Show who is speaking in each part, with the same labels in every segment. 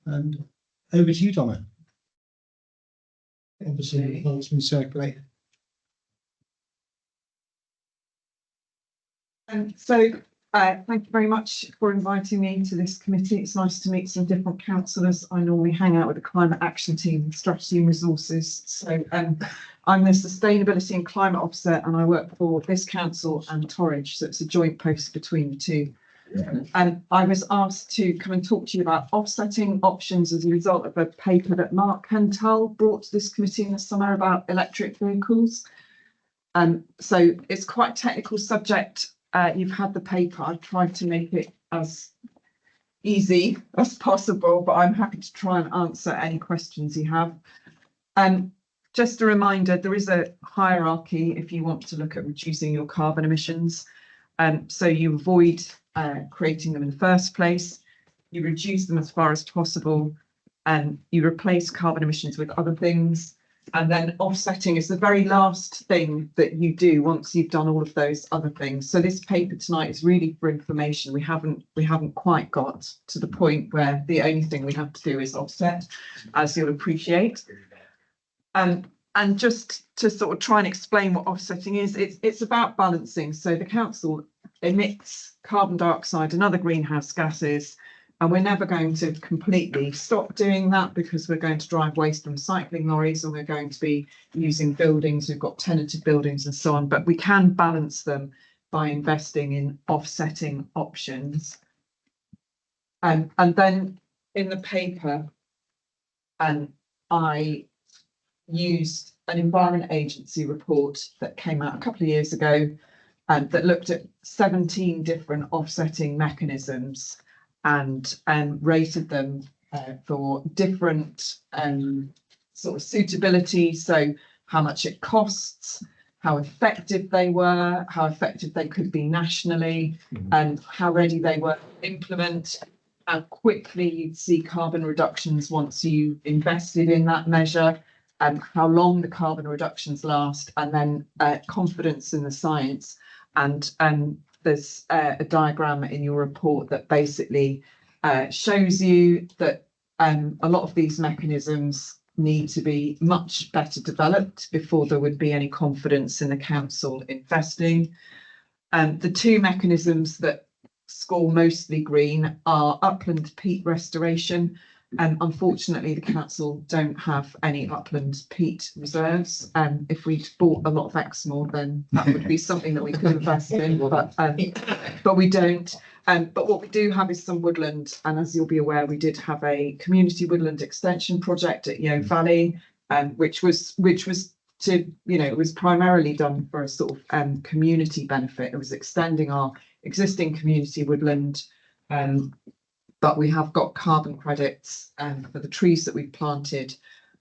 Speaker 1: And over to you, Donna. Obviously, the has been circulated.
Speaker 2: Thank you very much for inviting me to this committee. It's nice to meet some different councillors. I normally hang out with the climate action team, strategy and resources. So I'm the sustainability and climate officer, and I work for this council and Torridge. So it's a joint post between the two. And I was asked to come and talk to you about offsetting options as a result of a paper that Mark Hentel brought to this committee in the summer about electric vehicles. So it's quite a technical subject. You've had the paper. I've tried to make it as easy as possible, but I'm happy to try and answer any questions you have. Just a reminder, there is a hierarchy if you want to look at reducing your carbon emissions. So you avoid creating them in the first place, you reduce them as far as possible, and you replace carbon emissions with other things. And then offsetting is the very last thing that you do once you've done all of those other things. So this paper tonight is really for information. We haven't quite got to the point where the only thing we have to do is offset, as you'll appreciate. And just to sort of try and explain what offsetting is, it's about balancing. So the council emits carbon dioxide and other greenhouse gases, and we're never going to completely stop doing that because we're going to drive waste and recycling lorries, and we're going to be using buildings. We've got tenanted buildings and so on, but we can balance them by investing in offsetting options. And then in the paper, I used an Environment Agency report that came out a couple of years ago that looked at 17 different offsetting mechanisms and rated them for different sort of suitability. So how much it costs, how effective they were, how effective they could be nationally, and how ready they were to implement, how quickly you'd see carbon reductions once you invested in that measure, and how long the carbon reductions last, and then confidence in the science. And there's a diagram in your report that basically shows you that a lot of these mechanisms need to be much better developed before there would be any confidence in the council investing. The two mechanisms that score mostly green are upland peat restoration. Unfortunately, the council don't have any upland peat reserves. If we'd bought a lot of Exmoor, then that would be something that we could invest in, but we don't. But what we do have is some woodland, and as you'll be aware, we did have a community woodland extension project at Yeo Valley, which was to, it was primarily done for a sort of community benefit. It was extending our existing community woodland. But we have got carbon credits for the trees that we've planted.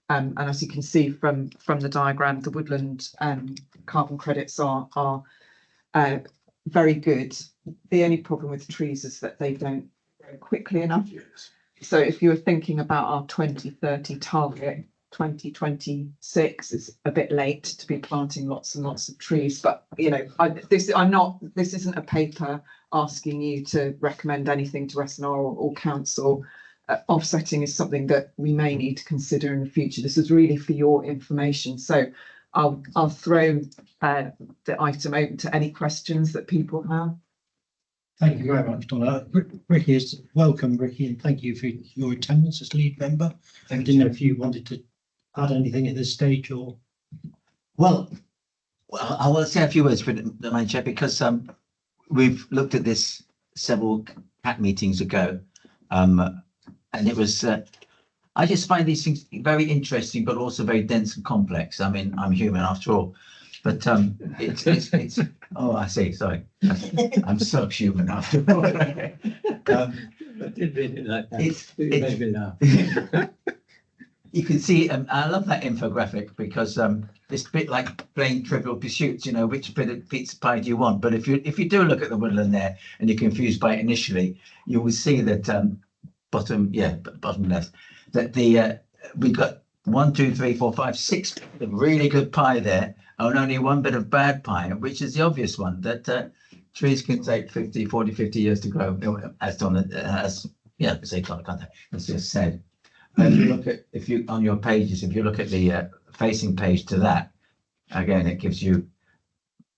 Speaker 2: And as you can see from the diagram, the woodland carbon credits are very good. The only problem with trees is that they don't grow quickly enough. So if you were thinking about our 2030 target, 2026 is a bit late to be planting lots and lots of trees. But this isn't a paper asking you to recommend anything to SNR or council. Offsetting is something that we may need to consider in the future. This is really for your information. So I'll throw the item open to any questions that people have.
Speaker 1: Thank you very much, Donna. Ricky, welcome, Ricky, and thank you for your attendance as lead member. I didn't know if you wanted to add anything at this stage or.
Speaker 3: Well, I will say a few words, Madam Chair, because we've looked at this several CAT meetings ago, and it was. I just find these things very interesting, but also very dense and complex. I mean, I'm human after all, but it's. Oh, I see. Sorry, I'm so human after all.
Speaker 4: I did read it like that. It made me laugh.
Speaker 3: You can see, I love that infographic because it's a bit like playing Trivial Pursuits. Which bit of pizza pie do you want? But if you do look at the woodland there and you're confused by it initially, you will see that bottom left, that we've got 1, 2, 3, 4, 5, 6 of really good pie there, and only one bit of bad pie, which is the obvious one, that trees can take 50 years to grow, as Donna, say, can't they? It's just said. if you look at, if you, on your pages, if you look at the facing page to that, again, it gives you,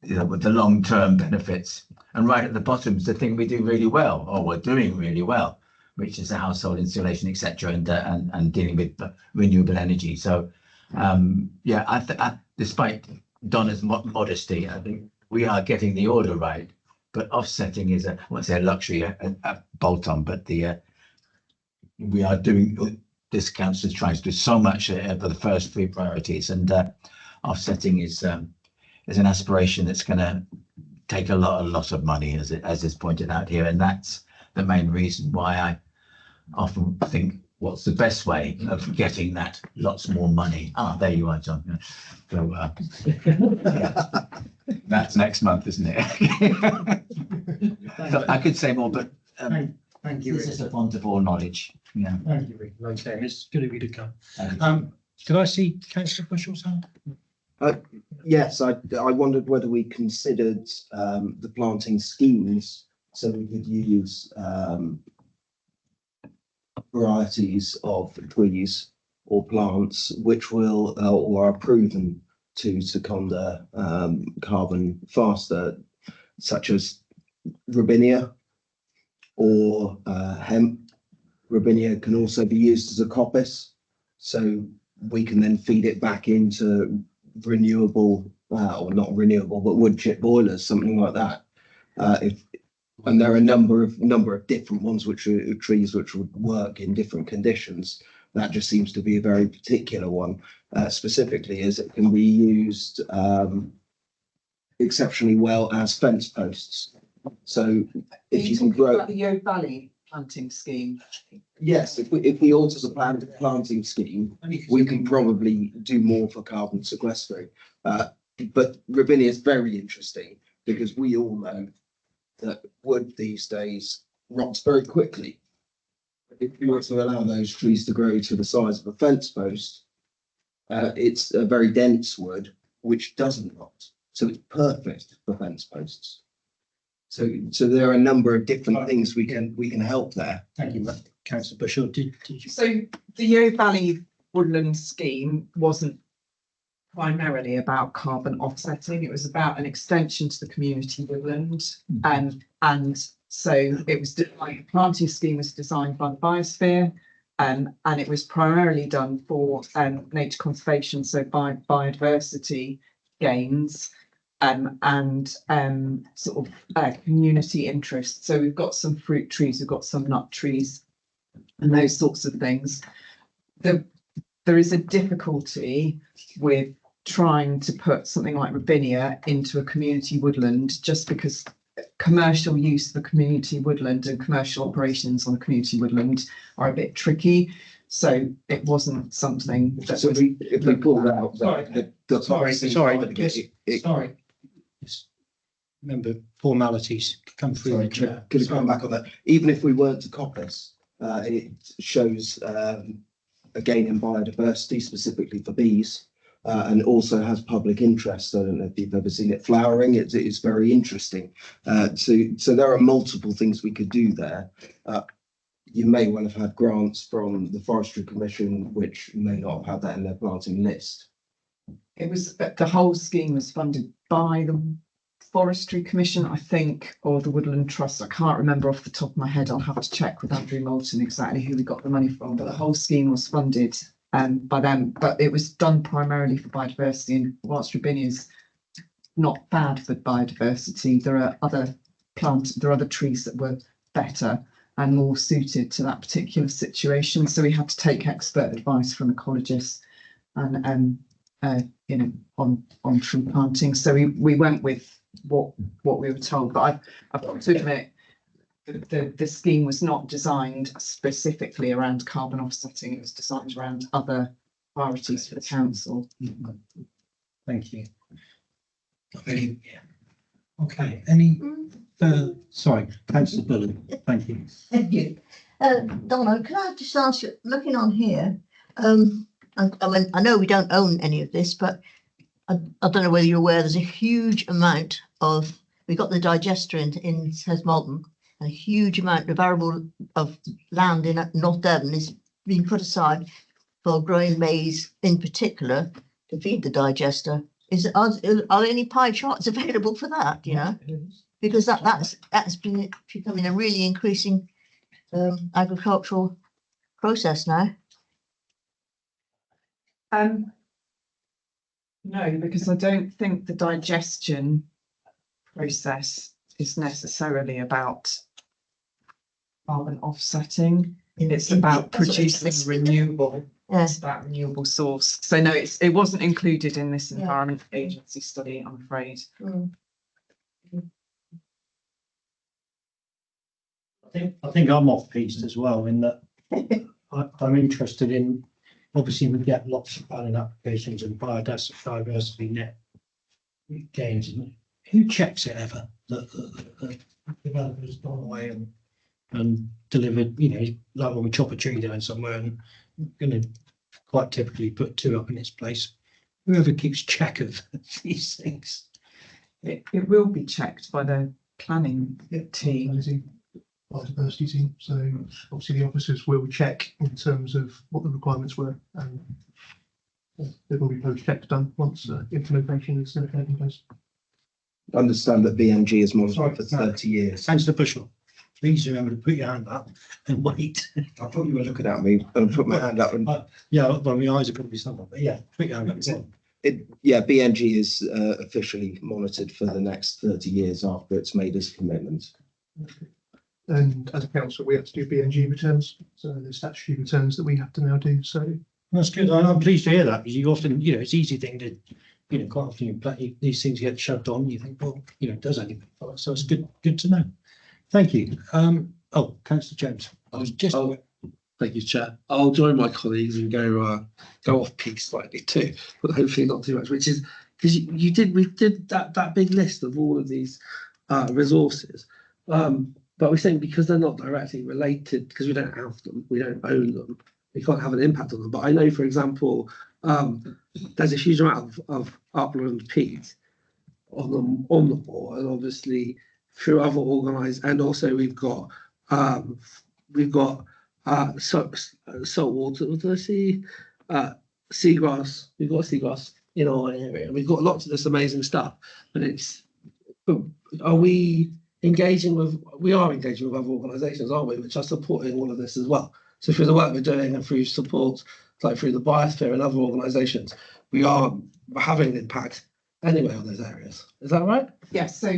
Speaker 3: with the long-term benefits. And right at the bottom is the thing we do really well, or we're doing really well, which is the household insulation, etc., and dealing with renewable energy. So, yeah, despite Donna's modesty, I think we are getting the order right. But offsetting is I won't say a luxury, a bolt-on, but we are doing, this council is trying to do so much for the first three priorities, and offsetting is an aspiration that's going to take a lot of money, as is pointed out here, and that's the main reason why I often think, what's the best way of getting that lots more money? Ah, there you are, John. So yeah. That's next month, isn't it? So I could say more, but
Speaker 1: Thank you,
Speaker 3: this
Speaker 1: Rick.
Speaker 3: is a font of all knowledge. Yeah.
Speaker 1: Thank you, Rick. Like I say, it's good of you to come.
Speaker 3: Thank you.
Speaker 1: Did I see Councillor Bushel's hand?
Speaker 5: Yes, I wondered whether we considered the planting schemes, so we could use varieties of trees or plants which will or are proven to seconder carbon faster, such as Robinia or hemp. Robinia can also be used as a coppice, so we can then feed it back into renewable or not renewable, but wood chip boilers, something like that. And there are a number of different ones which are trees which would work in different conditions. That just seems to be a very particular one, specifically as it can be used exceptionally well as fence posts. So if you can grow,
Speaker 2: about the Yeo Valley planting scheme.
Speaker 5: yes, if we alter the planting scheme, we can probably do more for carbon sequestering. But Robinia is very interesting because we all know that wood these days rots very quickly. If you were to allow those trees to grow to the size of a fence post, it's a very dense wood which doesn't rot, so it's perfect for fence posts. So there are a number of different things we can help there.
Speaker 1: Thank you, Councillor Bushel. Did you?
Speaker 2: So the Yeo Valley woodland scheme wasn't primarily about carbon offsetting. It was about an extension to the community woodland. And so it was like the planting scheme was designed by the biosphere, and it was primarily done for nature conservation, so by biodiversity gains, and sort of community interest. So we've got some fruit trees, we've got some nut trees, and those sorts of things. There is a difficulty with trying to put something like Robinia into a community woodland, just because commercial use of a community woodland and commercial operations on a community woodland are a bit tricky. So it wasn't something that
Speaker 5: So if we pull that out,
Speaker 1: Sorry. Just remember, formalities come through.
Speaker 5: Sorry,
Speaker 1: the chair.
Speaker 5: could have gone back on that. Even if we weren't to coppice, it shows a gain in biodiversity, specifically for bees, and also has public interest. I don't know if you've ever seen it flowering. It's very interesting. So there are multiple things we could do there. You may well have had grants from the Forestry Commission, which may not have had that in their planting list.
Speaker 2: it was the whole scheme was funded by the Forestry Commission, I think, or the Woodland Trust. I can't remember off the top of my head. I'll have to check with Andrew Moulton exactly who we got the money from. But the whole scheme was funded by them. But it was done primarily for biodiversity. And whilst Robinia is not bad for biodiversity, there are other trees that were better and more suited to that particular situation. So we had to take expert advice from ecologists and on tree planting. So we went with what we were told. But I've got to admit, the scheme was not designed specifically around carbon offsetting. It was designed around other priorities for the council.
Speaker 1: Thank you. Okay. Any further? Sorry, Councillor Bullen. Thank you.
Speaker 6: Thank you. Donna, can I just ask you, looking on here, I mean, I know we don't own any of this, but I don't know whether you're aware, there's a huge amount of, we've got the digester in South Malton, a huge amount of arable of land in North Devon is been put aside for growing maize in particular to feed the digester. Are there any pie charts available for that, you know? Because that's been becoming a really increasing agricultural process now.
Speaker 2: No, because I don't think the digestion process is necessarily about carbon offsetting. It's about producing renewable.
Speaker 6: Yes.
Speaker 2: It's about renewable source. So no, it wasn't included in this Environment Agency study, I'm afraid.
Speaker 1: I think I'm off piste as well in that I'm interested in, obviously we get lots of planning applications and biodiversity net gains. Who checks it ever? The developers gone away and delivered, you know, like when we chop a tree down somewhere and going to quite typically put two up in its place. Whoever keeps check of these things.
Speaker 2: It will be checked by the planning team.
Speaker 7: Biodiversity team. So obviously the officers will check in terms of what the requirements were, and there will be post checks done once implementation is taking place.
Speaker 5: I understand that BMG has monitored for 30 years.
Speaker 1: Thanks to Bushel. Please remember to put your hand up and wait.
Speaker 5: I thought you were looking at me and put my hand up. And
Speaker 1: Yeah, well, my eyes are going to be somewhat, but yeah, put your hand up.
Speaker 5: BMG is officially monitored for the next 30 years after it's made its commitment.
Speaker 7: And as a council, we have to do BNG returns. So there's statutory returns that we have to now do. So
Speaker 1: That's good. I'm pleased to hear that because you often, you know, it's an easy thing to, you know, quite often these things get shoved on. You think, well, you know, it does anything for us. So it's good to know. Thank you. Councillor James. I was just.
Speaker 8: Thank you, Chair. I'll join my colleagues and go off piste slightly too, but hopefully not too much. Which is because we did that big list of all of these resources, but we think because they're not directly related, because we don't have them, we don't own them, we can't have an impact on them. But I know, for example, there's a huge amount of upland peat on the board, and obviously through other organised, and also we've got saltwater, what did I see? Seagrass. We've got seagrass in our area. We've got lots of this amazing stuff, but are we engaging with? We are engaging with other organisations, aren't we? Which are supporting all of this as well. So through the work we're doing and through support, like through the biosphere and other organisations, we're having an impact anyway on those areas. Is that right?
Speaker 2: Yes, so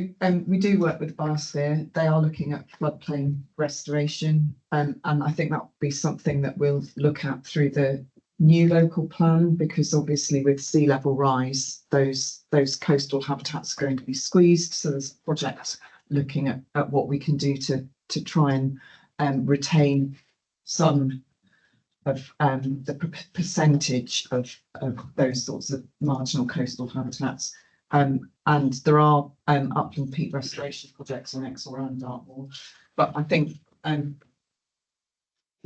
Speaker 2: we do work with Biosphere. They are looking at floodplain restoration, and I think that will be something that we'll look at through the new local plan, because obviously with sea level rise, those coastal habitats are going to be squeezed. So there's a project looking at what we can do to try and retain some of the percentage of those sorts of marginal coastal habitats. And there are upland peat restoration projects in Exeter and Dartmoor. But I think, you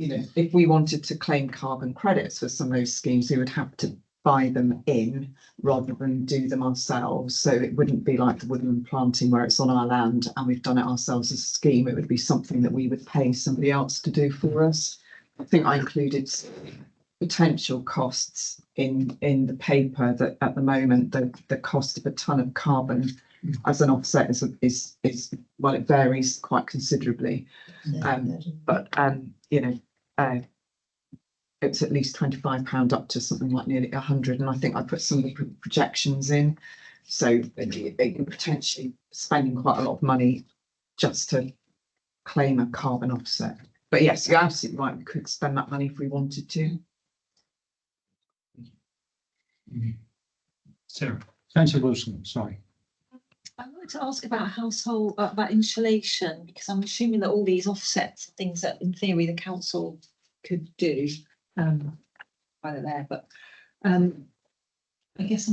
Speaker 2: know, if we wanted to claim carbon credits for some of those schemes, we would have to buy them in rather than do them ourselves. So it wouldn't be like the woodland planting where it's on our land and we've done it ourselves as a scheme. It would be something that we would pay somebody else to do for us. I think I included potential costs in the paper that at the moment the cost of a ton of carbon as an offset is well, it varies quite considerably. But you know, it's at least £25 up to something like nearly 100, and I think I put some of the projections in. So they can potentially spending quite a lot of money just to claim a carbon offset. But yes, you're absolutely right. We could spend that money if we wanted to.
Speaker 1: Sarah. Councillor Wilson, sorry.
Speaker 9: I wanted to ask about household, about insulation, because I'm assuming that all these offsets are things that in theory the council could do while they're there. But I guess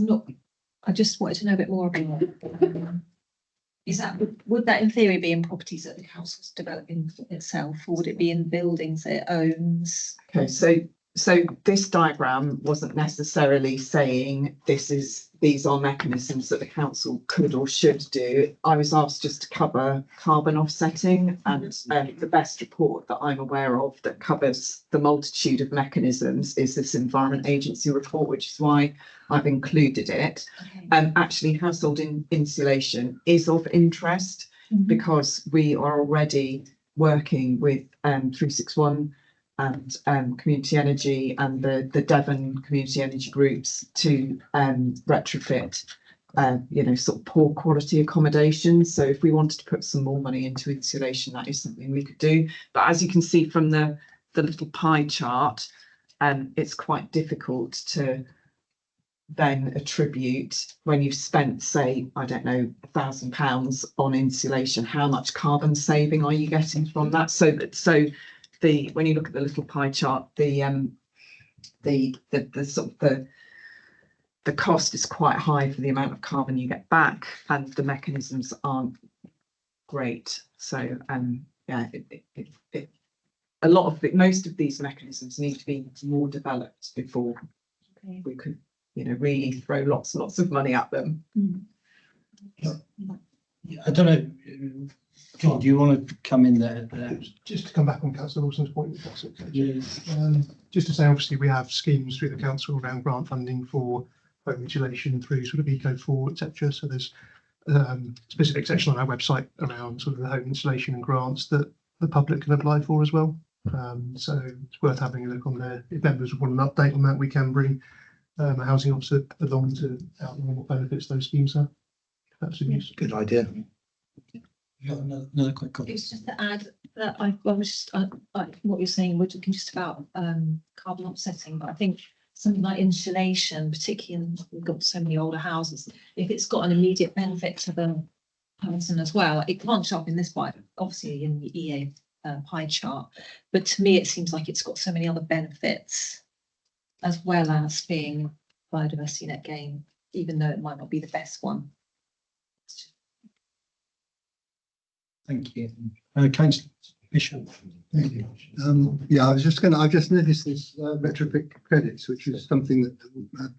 Speaker 9: I just wanted to know a bit more about would that in theory be in properties that the council's developing itself, or would it be in buildings that it owns?
Speaker 2: Okay, so So this diagram wasn't necessarily saying these are mechanisms that the council could or should do. I was asked just to cover carbon offsetting, and the best report that I'm aware of that covers the multitude of mechanisms is this Environment Agency report, which is why I've included it.
Speaker 9: Okay.
Speaker 2: Actually, household insulation is of interest because we are already working with 361 and community energy and the Devon community energy groups to retrofit sort of poor quality accommodation. So if we wanted to put some more money into insulation, that is something we could do. But as you can see from the little pie chart, it's quite difficult to then attribute, when you've spent, say, I don't know, £1,000 on insulation, how much carbon saving are you getting from that? So when you look at the little pie chart, the sort of the cost is quite high for the amount of carbon you get back, and the mechanisms aren't great. So a lot of most of these mechanisms need to be more developed before we could, really throw lots and lots of money at them.
Speaker 1: I don't know, John, do you want to come in there?
Speaker 7: Just to come back on Councillor Wilson's point, if that's okay.
Speaker 1: Yes.
Speaker 7: Just to say, obviously, we have schemes through the council around grant funding for home insulation through sort of Eco4, etc. So there's specific section on our website around sort of the home insulation and grants that the public can apply for as well. So it's worth having a look on there. If members want an update on that, we can bring a housing officer along to outline what benefits those schemes have. That's a use.
Speaker 5: Good idea.
Speaker 1: You got another quick comment?
Speaker 9: It's just to add that I was just what you're saying, we're talking just about carbon offsetting, but I think something like insulation, particularly in, we've got so many older houses, if it's got an immediate benefit to the person as well, it can't show up in this one, obviously in the EA pie chart, but to me it seems like it's got so many other benefits as well as being biodiversity net gain, even though it might not be the best one.
Speaker 1: Thank you. Councillor Bishop.
Speaker 10: Thank you. I've just noticed this retrofit credits, which is something that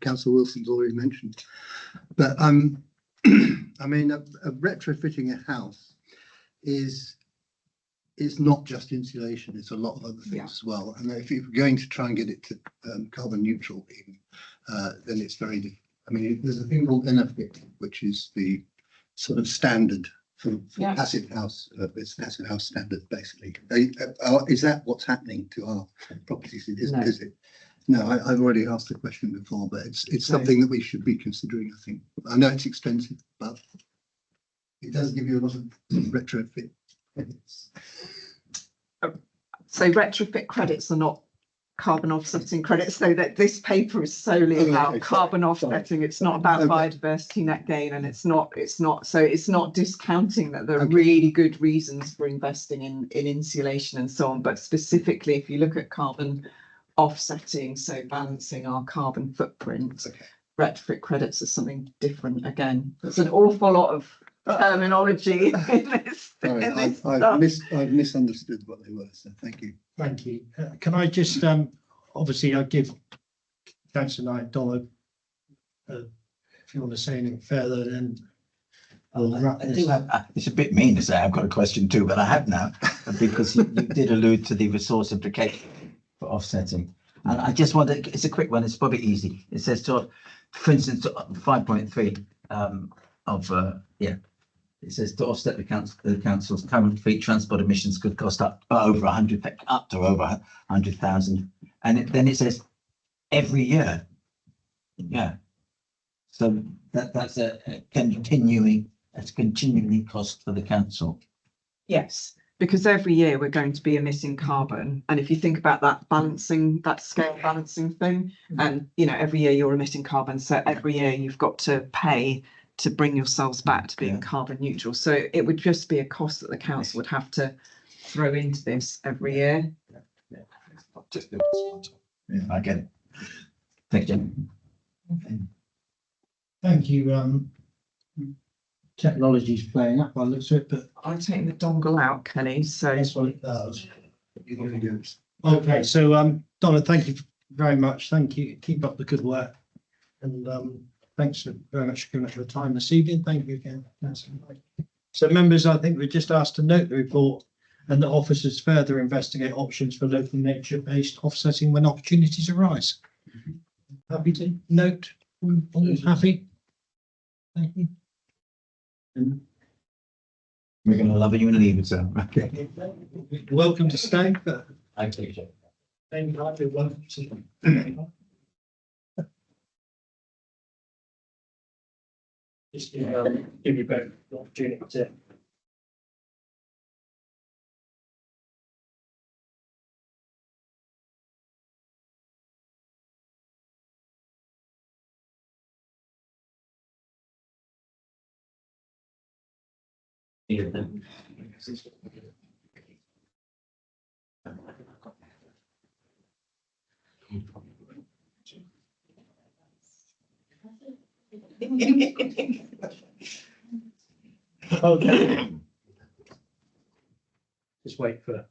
Speaker 10: Councillor Wilson's already mentioned. But I mean, retrofitting a house is not just insulation; it's a lot of other things as well. And if you're going to try and get it to carbon neutral, even, then it's very difficult. I mean, there's a thing called NFIT, which is the sort of standard for passive house. It's passive house standard, basically. Is that what's happening to our properties? It isn't, is it? No, I've already asked the question before, but it's something that we should be considering, I think. I know it's expensive, but it does give you a lot of retrofit credits.
Speaker 2: So retrofit credits are not carbon offsetting credits, so that this paper is solely about carbon offsetting. It's not about biodiversity net gain, and it's not discounting that there are really good reasons for investing in insulation and so on, but specifically if you look at carbon offsetting, so balancing our carbon footprint, retrofit credits are something different. Again, there's an awful lot of terminology in this.
Speaker 10: I've misunderstood what they were, so thank you.
Speaker 1: Thank you. Can I just obviously I give Councillor Knight Dollar if you want to say anything further, then I'll wrap this up.
Speaker 3: It's a bit mean to say I've got a question too, but I have now, because you did allude to the resource implication for offsetting. And I just wanted, it's a quick one, it's probably easy. It says to, for instance, 5.3 it says to offset the council's current fleet transport emissions could cost up to over 100,000, and then it says every year. Yeah, so that's a continuing cost for the council.
Speaker 2: Yes, because every year we're going to be emitting carbon, and if you think about that scale balancing thing, and every year you're emitting carbon, so every year you've got to pay to bring yourselves back to being carbon neutral. So it would just be a cost that the council would have to throw into this every year.
Speaker 3: I get it. Thank you.
Speaker 1: Thank you. Technology's playing up by the looks of it, but
Speaker 2: I'm taking the dongle out, Kelly. So
Speaker 1: that's what it does. Okay, so Donna, thank you very much. Thank you. Keep up the good work. And thanks very much for giving us your time this evening. Thank you again. So members, I think we're just asked to note the report and that officers further investigate options for local nature-based offsetting when opportunities arise. Happy to note? All happy? Thank you.
Speaker 3: We're going to love you and leave it, so.
Speaker 1: Okay. Welcome to stay, but
Speaker 3: I take it.
Speaker 1: then I'd be welcome to. Just give you both the opportunity to. Okay. Just wait for.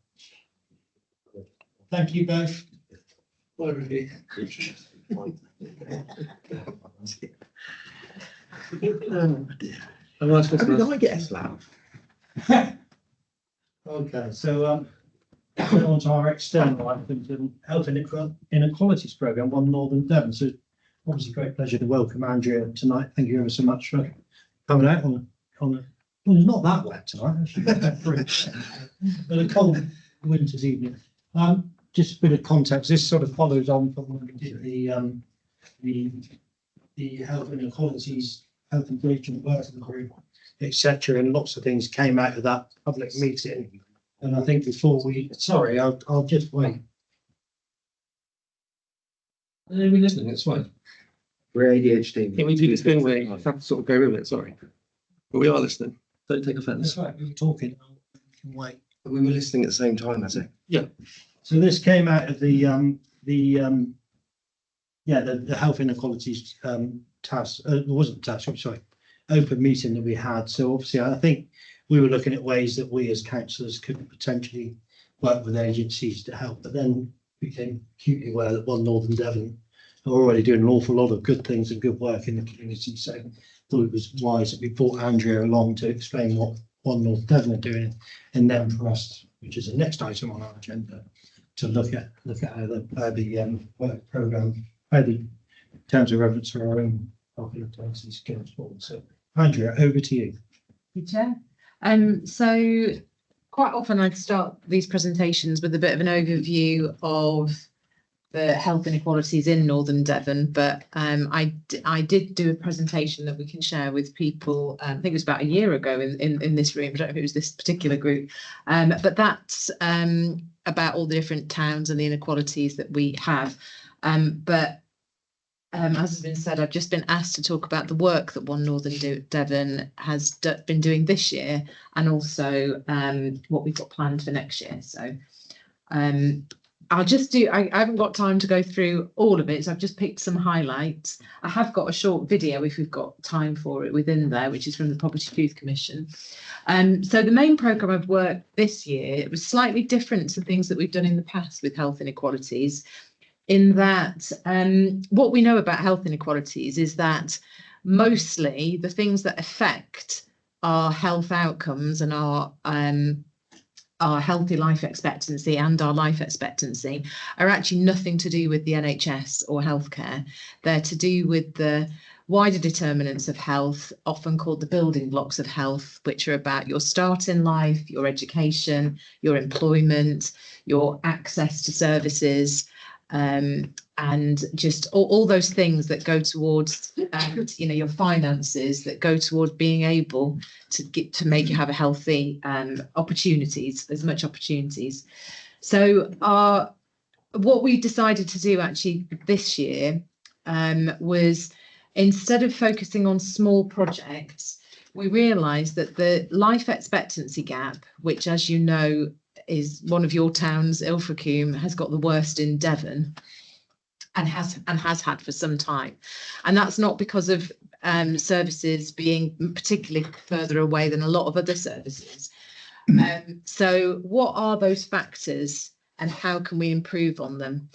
Speaker 1: Thank you both.
Speaker 8: Bye, Ricky. Oh, dear. A nice Christmas.
Speaker 5: I get a slap?
Speaker 1: Okay, so on to our external items and health inequalities programme, One Northern Devon. So obviously great pleasure to welcome Andrea tonight. Thank you ever so much for coming out on a well, it's not that wet tonight, actually, but a cold winter's evening. Just a bit of context. This sort of follows on from when we did the health inequalities, health engagement working group, etc. And lots of things came out of that public meeting. And I think before we, sorry, I'll just wait.
Speaker 8: Are we listening? It's fine.
Speaker 5: We're ADHD.
Speaker 8: Can we do this thing where you have to sort of go with it? Sorry. But we are listening. Don't take offence.
Speaker 1: That's right, we were talking. We can wait.
Speaker 5: We were listening at the same time, has it?
Speaker 1: So this came out of the health inequalities task. It wasn't task. I'm sorry, open meeting that we had. So obviously, I think we were looking at ways that we as councillors could potentially work with agencies to help. But then became acutely aware that One Northern Devon are already doing an awful lot of good things and good work in the community. So I thought it was wise that we brought Andrea along to explain what One Northern Devon are doing, and then for us, which is the next item on our agenda, to look at how the work programme, how the terms of reference for our own health inequalities going forward. So Andrea, over to you.
Speaker 11: Thank you, Chair. So quite often I'd start these presentations with a bit of an overview of the health inequalities in Northern Devon, but I did do a presentation that we can share with people. I think it was about a year ago in this room. I don't know if it was this particular group, but that's about all the different towns and the inequalities that we have. As has been said, I've just been asked to talk about the work that One Northern Devon has been doing this year, and also what we've got planned for next year. So I'll just do, I haven't got time to go through all of it, so I've just picked some highlights. I have got a short video if we've got time for it within there, which is from the Poverty Youth Commission. So the main programme of work this year, it was slightly different to things that we've done in the past with health inequalities, in that what we know about health inequalities is that mostly the things that affect our health outcomes and our healthy life expectancy and our life expectancy are actually nothing to do with the NHS or healthcare. They're to do with the wider determinants of health, often called the building blocks of health, which are about your start in life, your education, your employment, your access to services, and just all those things that go towards, your finances, that go towards being able to make you have a healthy opportunities, as much opportunities. So what we decided to do actually this year was, instead of focusing on small projects, we realised that the life expectancy gap, which, as you know, is one of your towns, Ilfracombe, has got the worst in Devon, and has had for some time. And that's not because of services being particularly further away than a lot of other services. So what are those factors and how can we improve on them?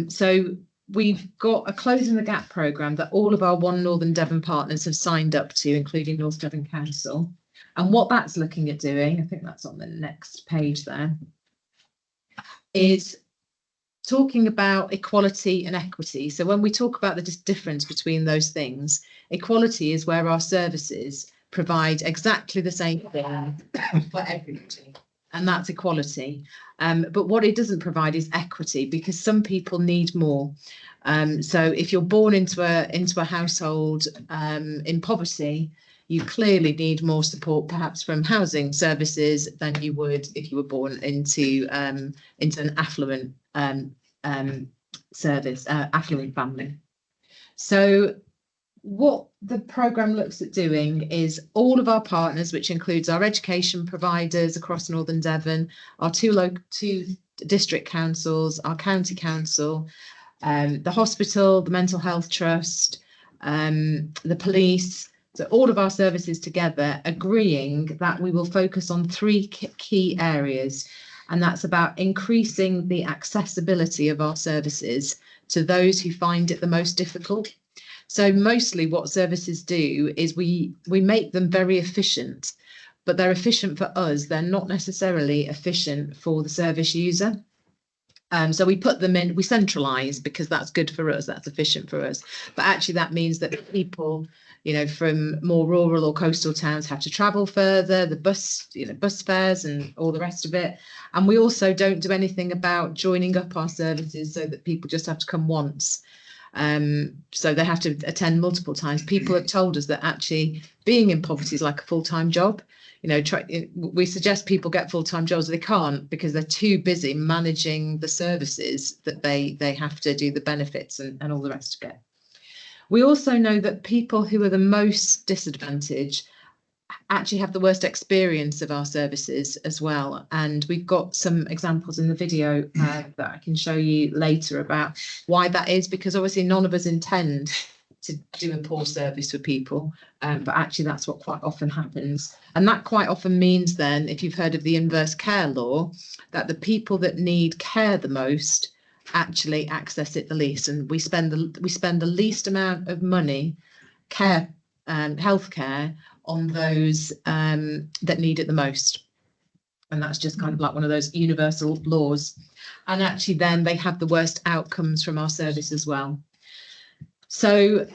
Speaker 11: So we've got a Closing the Gap programme that all of our One Northern Devon partners have signed up to, including North Devon Council. And what that's looking at doing, I think that's on the next page there, is talking about equality and equity. So when we talk about the difference between those things, equality is where our services provide exactly the same thing for everybody, and that's equality. But what it doesn't provide is equity, because some people need more. So if you're born into a household in poverty, you clearly need more support, perhaps from housing services, than you would if you were born into an affluent affluent family. So what the programme looks at doing is all of our partners, which includes our education providers across Northern Devon, our two district councils, our county council, the hospital, the mental health trust, the police, so all of our services together, agreeing that we will focus on three key areas, and that's about increasing the accessibility of our services to those who find it the most difficult. So mostly what services do is we make them very efficient, but they're efficient for us. They're not necessarily efficient for the service user. So we put them in, we centralise because that's good for us, that's efficient for us. But actually that means that people, you know, from more rural or coastal towns have to travel further, the bus fares and all the rest of it. And we also don't do anything about joining up our services so that people just have to come once. So they have to attend multiple times. People have told us that actually being in poverty is like a full-time job. You know, we suggest people get full-time jobs. They can't because they're too busy managing the services that they have to do, the benefits and all the rest of it. We also know that people who are the most disadvantaged actually have the worst experience of our services as well. And we've got some examples in the video that I can show you later about why that is, because obviously none of us intend to do a poor service for people, but actually that's what quite often happens. And that quite often means then, if you've heard of the inverse care law, that the people that need care the most actually access it the least, and we spend the least amount of money, healthcare, on those that need it the most. And that's just kind of like one of those universal laws. And actually then they have the worst outcomes from our service as well. So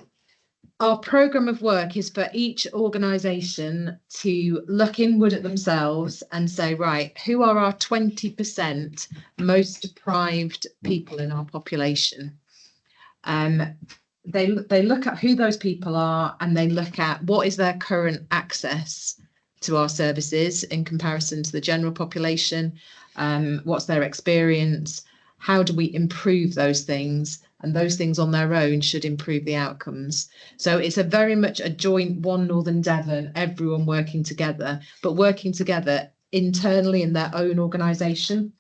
Speaker 11: our programme of work is for each organisation to look inward at themselves and say, right, who are our 20% most deprived people in our population? They look at who those people are, and they look at what is their current access to our services in comparison to the general population, what's their experience, how do we improve those things, and those things on their own should improve the outcomes. So it's a very much a joint One Northern Devon, everyone working together, but working together internally in their own organisation.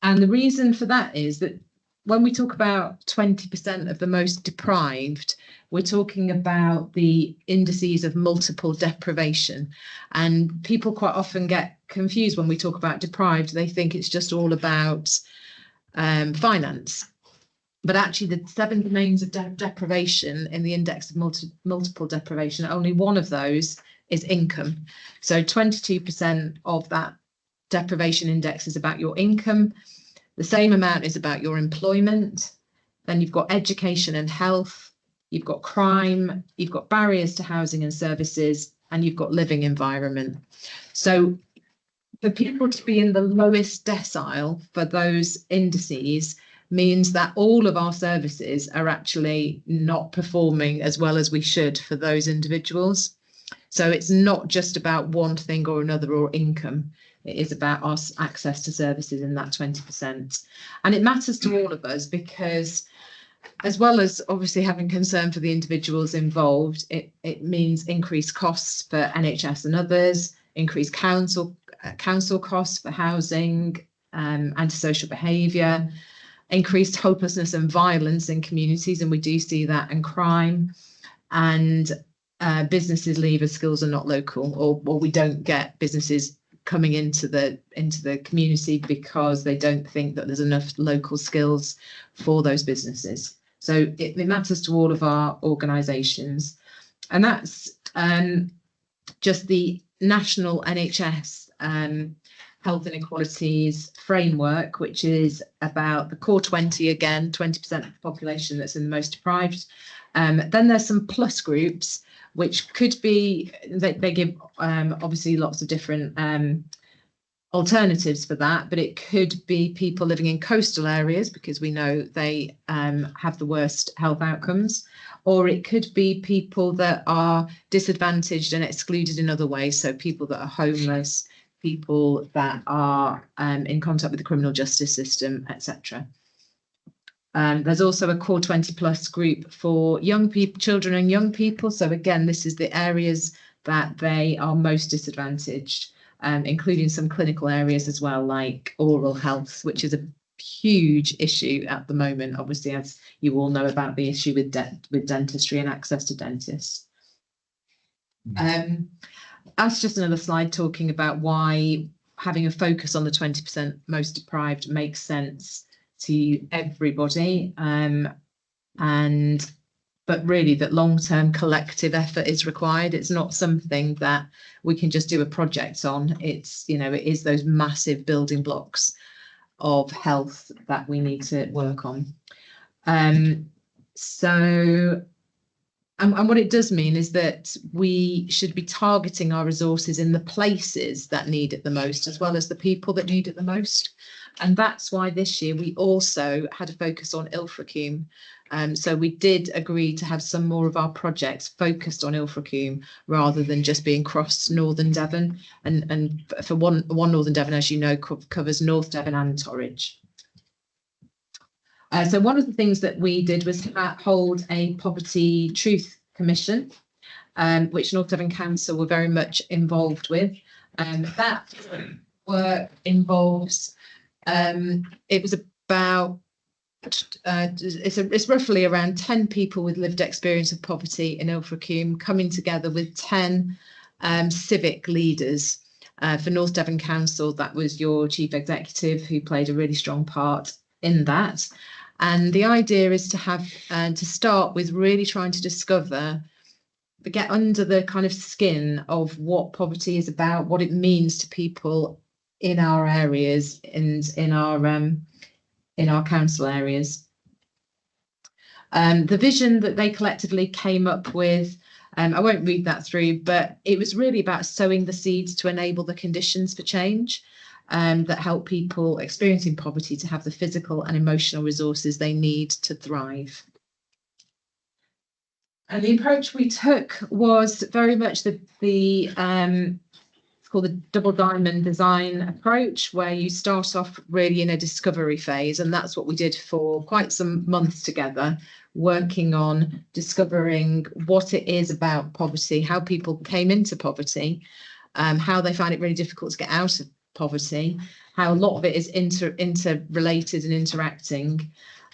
Speaker 11: And the reason for that is that when we talk about 20% of the most deprived, we're talking about the indices of multiple deprivation. And people quite often get confused when we talk about deprived. They think it's just all about finance. But actually the 7 domains of deprivation in the index of multiple deprivation, only one of those is income. So 22% of that deprivation index is about your income. The same amount is about your employment. Then you've got education and health, you've got crime, you've got barriers to housing and services, and you've got living environment. So for people to be in the lowest decile for those indices means that all of our services are actually not performing as well as we should for those individuals. So it's not just about one thing or another or income. It is about our access to services in that 20%. And it matters to all of us because, as well as obviously having concern for the individuals involved, it means increased costs for NHS and others, increased council costs for housing, antisocial behaviour, increased hopelessness and violence in communities, and we do see that, and crime, and businesses leave as skills are not local, or we don't get businesses coming into the community because they don't think that there's enough local skills for those businesses. So it matters to all of our organisations, and that's just the national NHS health inequalities framework, which is about the core 20, again 20% of the population that's in the most deprived. Then there's some plus groups, which could be, they give obviously lots of different alternatives for that, but it could be people living in coastal areas because we know they have the worst health outcomes, or it could be people that are disadvantaged and excluded in other ways, so people that are homeless, people that are in contact with the criminal justice system, etc. There's also a core 20 plus group for young people, children and young people. So again, this is the areas that they are most disadvantaged, including some clinical areas as well, like oral health, which is a huge issue at the moment. Obviously, as you all know about the issue with dentistry and access to dentists. That's just another slide talking about why having a focus on the 20% most deprived makes sense to everybody, but really that long-term collective effort is required. It's not something that we can just do a project on. It's, you know, it is those massive building blocks of health that we need to work on. And what it does mean is that we should be targeting our resources in the places that need it the most, as well as the people that need it the most. And that's why this year we also had a focus on Ilfracombe. So we did agree to have some more of our projects focused on Ilfracombe rather than just being across Northern Devon. And for one Northern Devon, as you know, covers North Devon and Torridge. So one of the things that we did was hold a poverty truth commission, which North Devon Council were very much involved with. That work involves, it was about, it's roughly around 10 people with lived experience of poverty in Ilfracombe coming together with 10 civic leaders. For North Devon Council, that was your chief executive, who played a really strong part in that. And the idea is to have to start with really trying to discover, get under the kind of skin of what poverty is about, what it means to people in our areas and in our council areas. The vision that they collectively came up with, I won't read that through, but it was really about sowing the seeds to enable the conditions for change. That help people experiencing poverty to have the physical and emotional resources they need to thrive. And the approach we took was very much it's called the double diamond design approach, where you start off really in a discovery phase, and that's what we did for quite some months together, working on discovering what it is about poverty, how people came into poverty, how they found it really difficult to get out of poverty, how a lot of it is interrelated and interacting,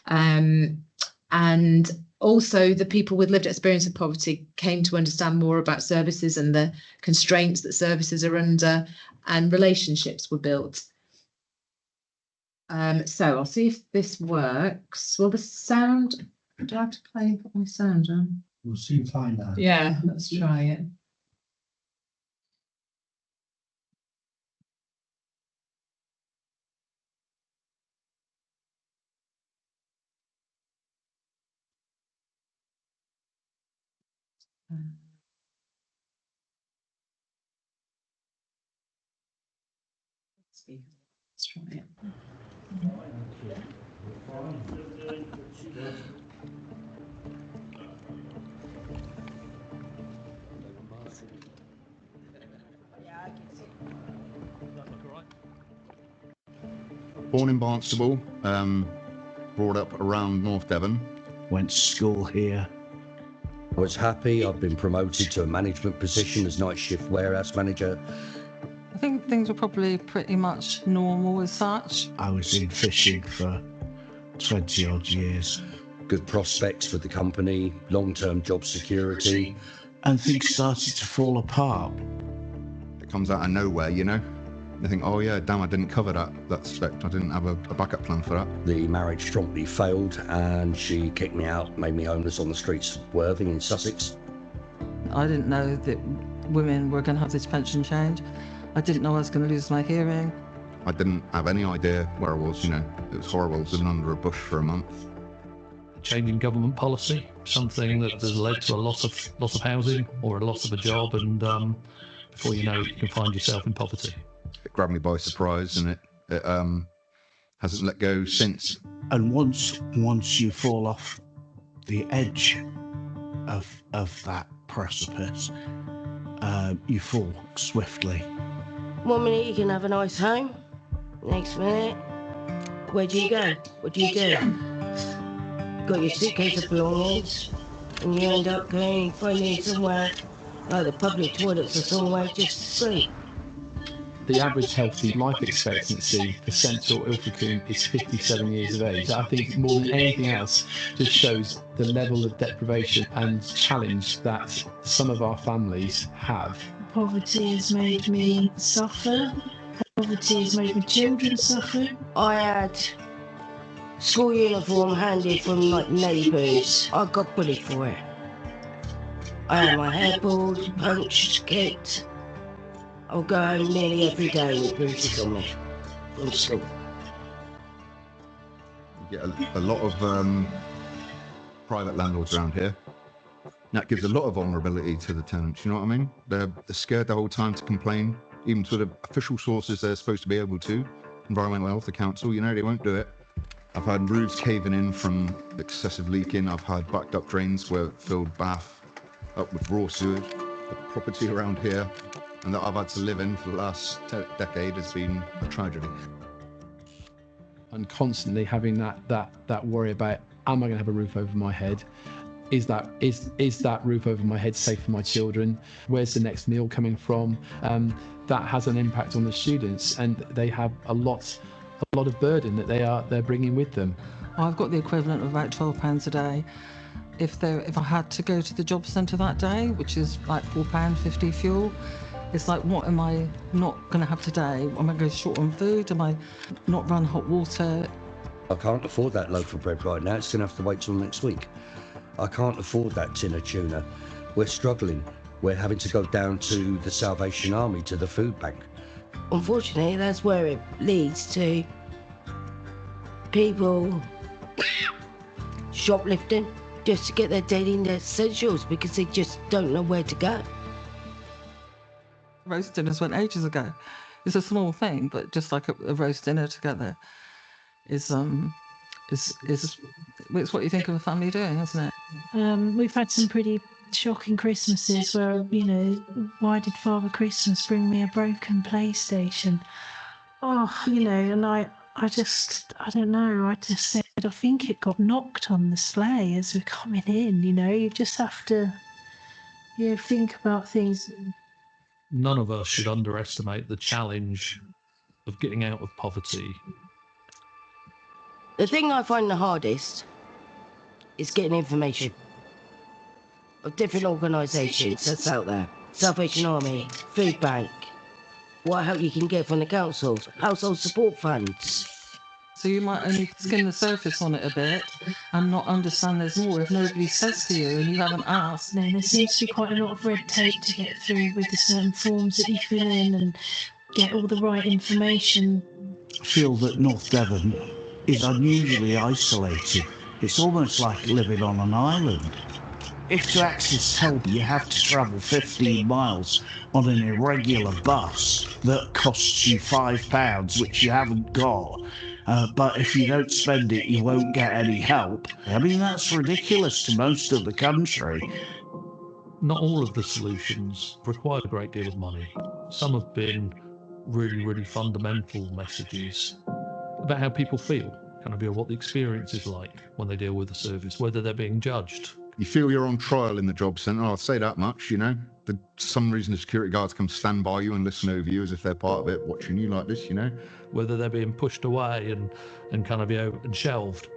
Speaker 11: and also the people with lived experience of poverty came to understand more about services and the constraints that services are under, and relationships were built. So I'll see if this works. Will the sound, do I have to put my sound on?
Speaker 1: We'll soon find out.
Speaker 11: Yeah, let's try it. Let's try it.
Speaker 12: Born in Barnstable, brought up around North Devon.
Speaker 13: Went to school here.
Speaker 14: I was happy. I've been promoted to a management position as night shift warehouse manager.
Speaker 15: I think things were probably pretty much normal as such.
Speaker 13: I was in fishing for 20 odd years.
Speaker 14: Good prospects for the company, long-term job security.
Speaker 13: And things started to fall apart.
Speaker 12: It comes out of nowhere, you know. They think, oh yeah, damn, I didn't cover that aspect. I didn't have a backup plan for that.
Speaker 14: The marriage promptly failed and she kicked me out, made me homeless on the streets of Worthing in Sussex.
Speaker 15: I didn't know that women were going to have this pension change. I didn't know I was going to lose my hearing.
Speaker 12: I didn't have any idea where I was, you know. It was horrible, living under a bush for a month.
Speaker 16: Changing government policy, something that has led to a loss of housing or a loss of a job, and before you know it, you can find yourself in poverty.
Speaker 12: It grabbed me by surprise, and it hasn't let go since.
Speaker 13: And once you fall off the edge of that precipice, you fall swiftly.
Speaker 17: 1 minute you can have a nice home, next minute, where do you go? What do you do? Got your suitcase of belongings, and you end up finding somewhere like the public toilets or somewhere just to sleep.
Speaker 18: The average healthy life expectancy for Central Ilfracombe is 57 years of age. I think more than anything else just shows the level of deprivation and challenge that some of our families have.
Speaker 19: Poverty has made me suffer. Poverty has made my children suffer.
Speaker 17: I had school uniform handed from like neighbours. I got bullied for it. I had my hair pulled, punched, kicked. I would go home nearly every day with bruises on me from school.
Speaker 12: You get a lot of private landlords around here. That gives a lot of vulnerability to the tenants, you know what I mean? They're scared the whole time to complain, even to the official sources they're supposed to be able to. Environmental Health, the council, you know, they won't do it. I've had roofs caving in from excessive leaking. I've had backed up drains where it filled bath up with raw sewage. The property around here and that I've had to live in for the last decade has been a tragedy.
Speaker 18: And constantly having that worry about, am I going to have a roof over my head? Is that roof over my head safe for my children? Where's the next meal coming from? That has an impact on the students, and they have a lot of burden that they're bringing with them.
Speaker 15: I've got the equivalent of about £12 a day. If I had to go to the job centre that day, which is like £4.50 fuel, it's like, what am I not going to have today? Am I going short on food? Am I not run hot water?
Speaker 14: I can't afford that loaf of bread right now. It's going to have to wait till next week. I can't afford that tin of tuna. We're struggling. We're having to go down to the Salvation Army, to the food bank.
Speaker 17: Unfortunately, that's where it leads to people shoplifting just to get their daily essentials because they just don't know where to go.
Speaker 15: Roast dinners went ages ago. It's a small thing, but just like a roast dinner together is it's what you think of a family doing, isn't it?
Speaker 19: We've had some pretty shocking Christmases where, you know, why did Father Christmas bring me a broken PlayStation? Oh, you know, and I don't know, I just said, I think it got knocked on the sleigh as we're coming in, you know, you just have to, think about things.
Speaker 16: None of us should underestimate the challenge of getting out of poverty.
Speaker 17: The thing I find the hardest is getting information of different organisations that's out there. Salvation Army, Food Bank, what help you can get from the councils, household support funds.
Speaker 15: So you might only skim the surface on it a bit and not understand there's more if nobody says to you and you haven't asked.
Speaker 19: No, there seems to be quite a lot of red tape to get through with the certain forms that you fill in and get all the right information.
Speaker 13: I feel that North Devon is unusually isolated. It's almost like living on an island. If to access help, you have to travel 15 miles on an irregular bus that costs you £5, which you haven't got. But if you don't spend it, you won't get any help. I mean, that's ridiculous to most of the country.
Speaker 16: Not all of the solutions require a great deal of money. Some have been really, really fundamental messages about how people feel, kind of what the experience is like when they deal with the service, whether they're being judged.
Speaker 12: You feel you're on trial in the job centre, I'll say that much, you know. For some reason the security guards come stand by you and listen over you as if they're part of it, watching you like this, you know.
Speaker 16: Whether they're being pushed away and kind of, and shelved.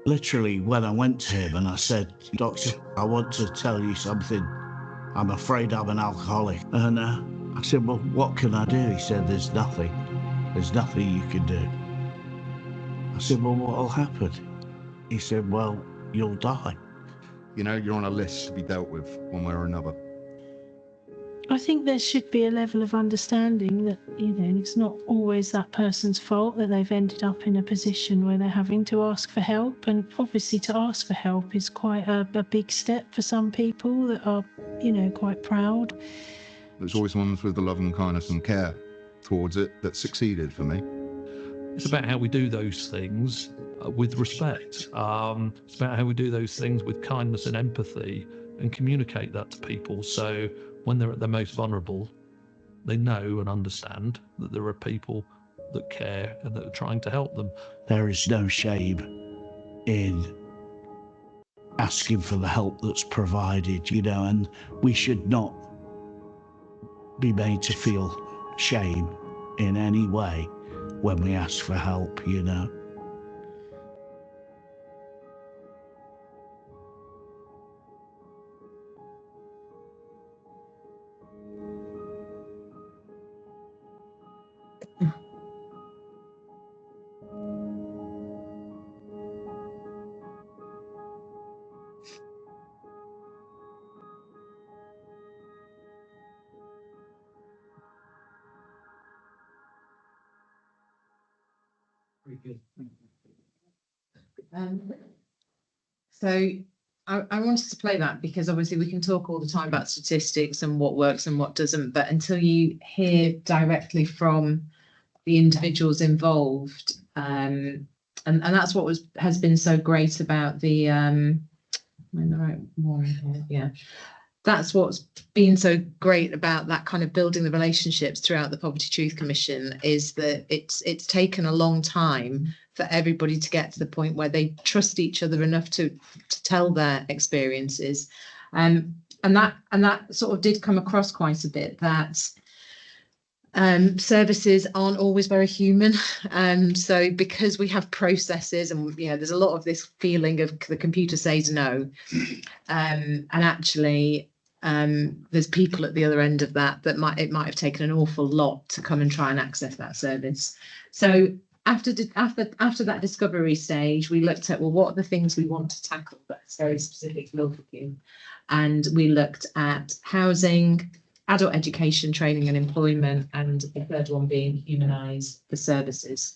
Speaker 13: Literally, when I went to him and I said, Doctor, I want to tell you something. I'm afraid I'm an alcoholic. And I said, well, what can I do? He said, there's nothing. There's nothing you can do. I said, well, what'll happen? He said, well, you'll die.
Speaker 12: You know, you're on a list to be dealt with one way or another.
Speaker 19: I think there should be a level of understanding that, it's not always that person's fault that they've ended up in a position where they're having to ask for help. And obviously to ask for help is quite a big step for some people that are, quite proud.
Speaker 12: There's always ones with the love and kindness and care towards it that succeeded for me.
Speaker 16: It's about how we do those things with respect. It's about how we do those things with kindness and empathy and communicate that to people. So when they're at their most vulnerable, they know and understand that there are people that care and that are trying to help them.
Speaker 13: There is no shame in asking for the help that's provided, and we should not be made to feel shame in any way when we ask for help,
Speaker 11: So I wanted to play that because obviously we can talk all the time about statistics and what works and what doesn't, but until you hear directly from the individuals involved, and that's what has been so great about the am I in the right one here? Yeah. That's what's been so great about that kind of building the relationships throughout the Poverty Truth Commission, is that it's taken a long time for everybody to get to the point where they trust each other enough to tell their experiences, and that sort of did come across quite a bit, that services aren't always very human. So because we have processes and there's a lot of this feeling of the computer says no, and actually there's people at the other end of that it might have taken an awful lot to come and try and access that service. So after that discovery stage, we looked at, well, what are the things we want to tackle that's very specific to Ilfracombe, and we looked at housing, adult education, training and employment, and the third one being humanise the services.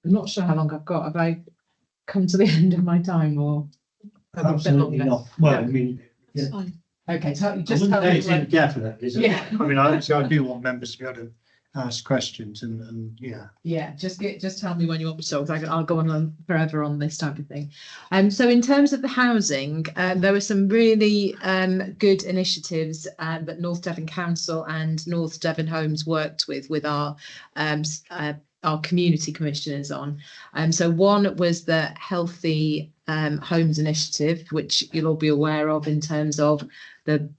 Speaker 11: I'm not sure how long I've got. Have I come to the end of my time, or
Speaker 1: absolutely not? Well, I mean,
Speaker 11: it's fine. Okay, so you
Speaker 1: I
Speaker 11: just
Speaker 1: wouldn't
Speaker 11: tell
Speaker 1: say
Speaker 11: me
Speaker 1: it's
Speaker 11: when.
Speaker 1: indefinite, is it?
Speaker 11: Yeah.
Speaker 1: I mean, I do want members to be able to ask questions and yeah.
Speaker 11: Yeah, just tell me when you want me to talk. I'll go on forever on this type of thing. So in terms of the housing, there were some really good initiatives that North Devon Council and North Devon Homes worked with our community commissioners on. So one was the Healthy Homes Initiative, which you'll all be aware of, in terms of the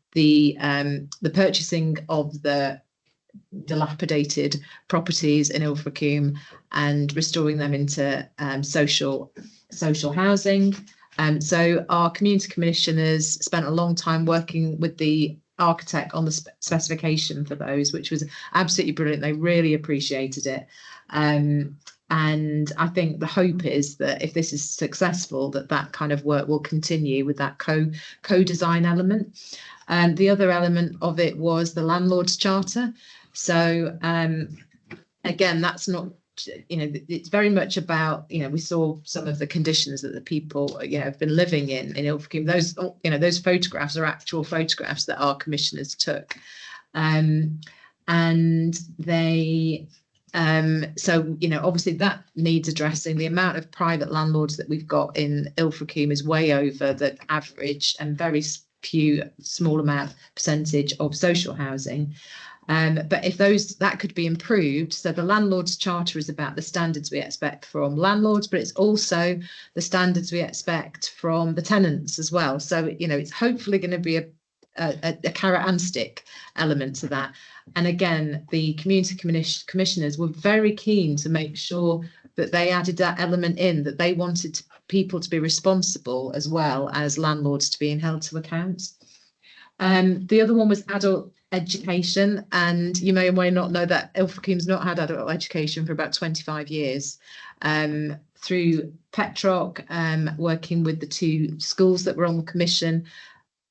Speaker 11: purchasing of the dilapidated properties in Ilfracombe and restoring them into social housing. So our community commissioners spent a long time working with the architect on the specification for those, which was absolutely brilliant. They really appreciated it. And I think the hope is that if this is successful, that kind of work will continue with that co-design element. And the other element of it was the landlord's charter. So again, that's not, it's very much about, we saw some of the conditions that the people, have been living in Ilfracombe. Those photographs are actual photographs that our commissioners took. And they, so, obviously that needs addressing. The amount of private landlords that we've got in Ilfracombe is way over the average, and very small percentage of social housing. But if that could be improved, so the landlord's charter is about the standards we expect from landlords, but it's also the standards we expect from the tenants as well. So, it's hopefully going to be a carrot and stick element to that. And again, the community commissioners were very keen to make sure that they added that element in, that they wanted people to be responsible as well as landlords to being held to account. The other one was adult education, and you may or may not know that Ilfracombe's not had adult education for about 25 years. Through Petroc, working with the 2 schools that were on the commission,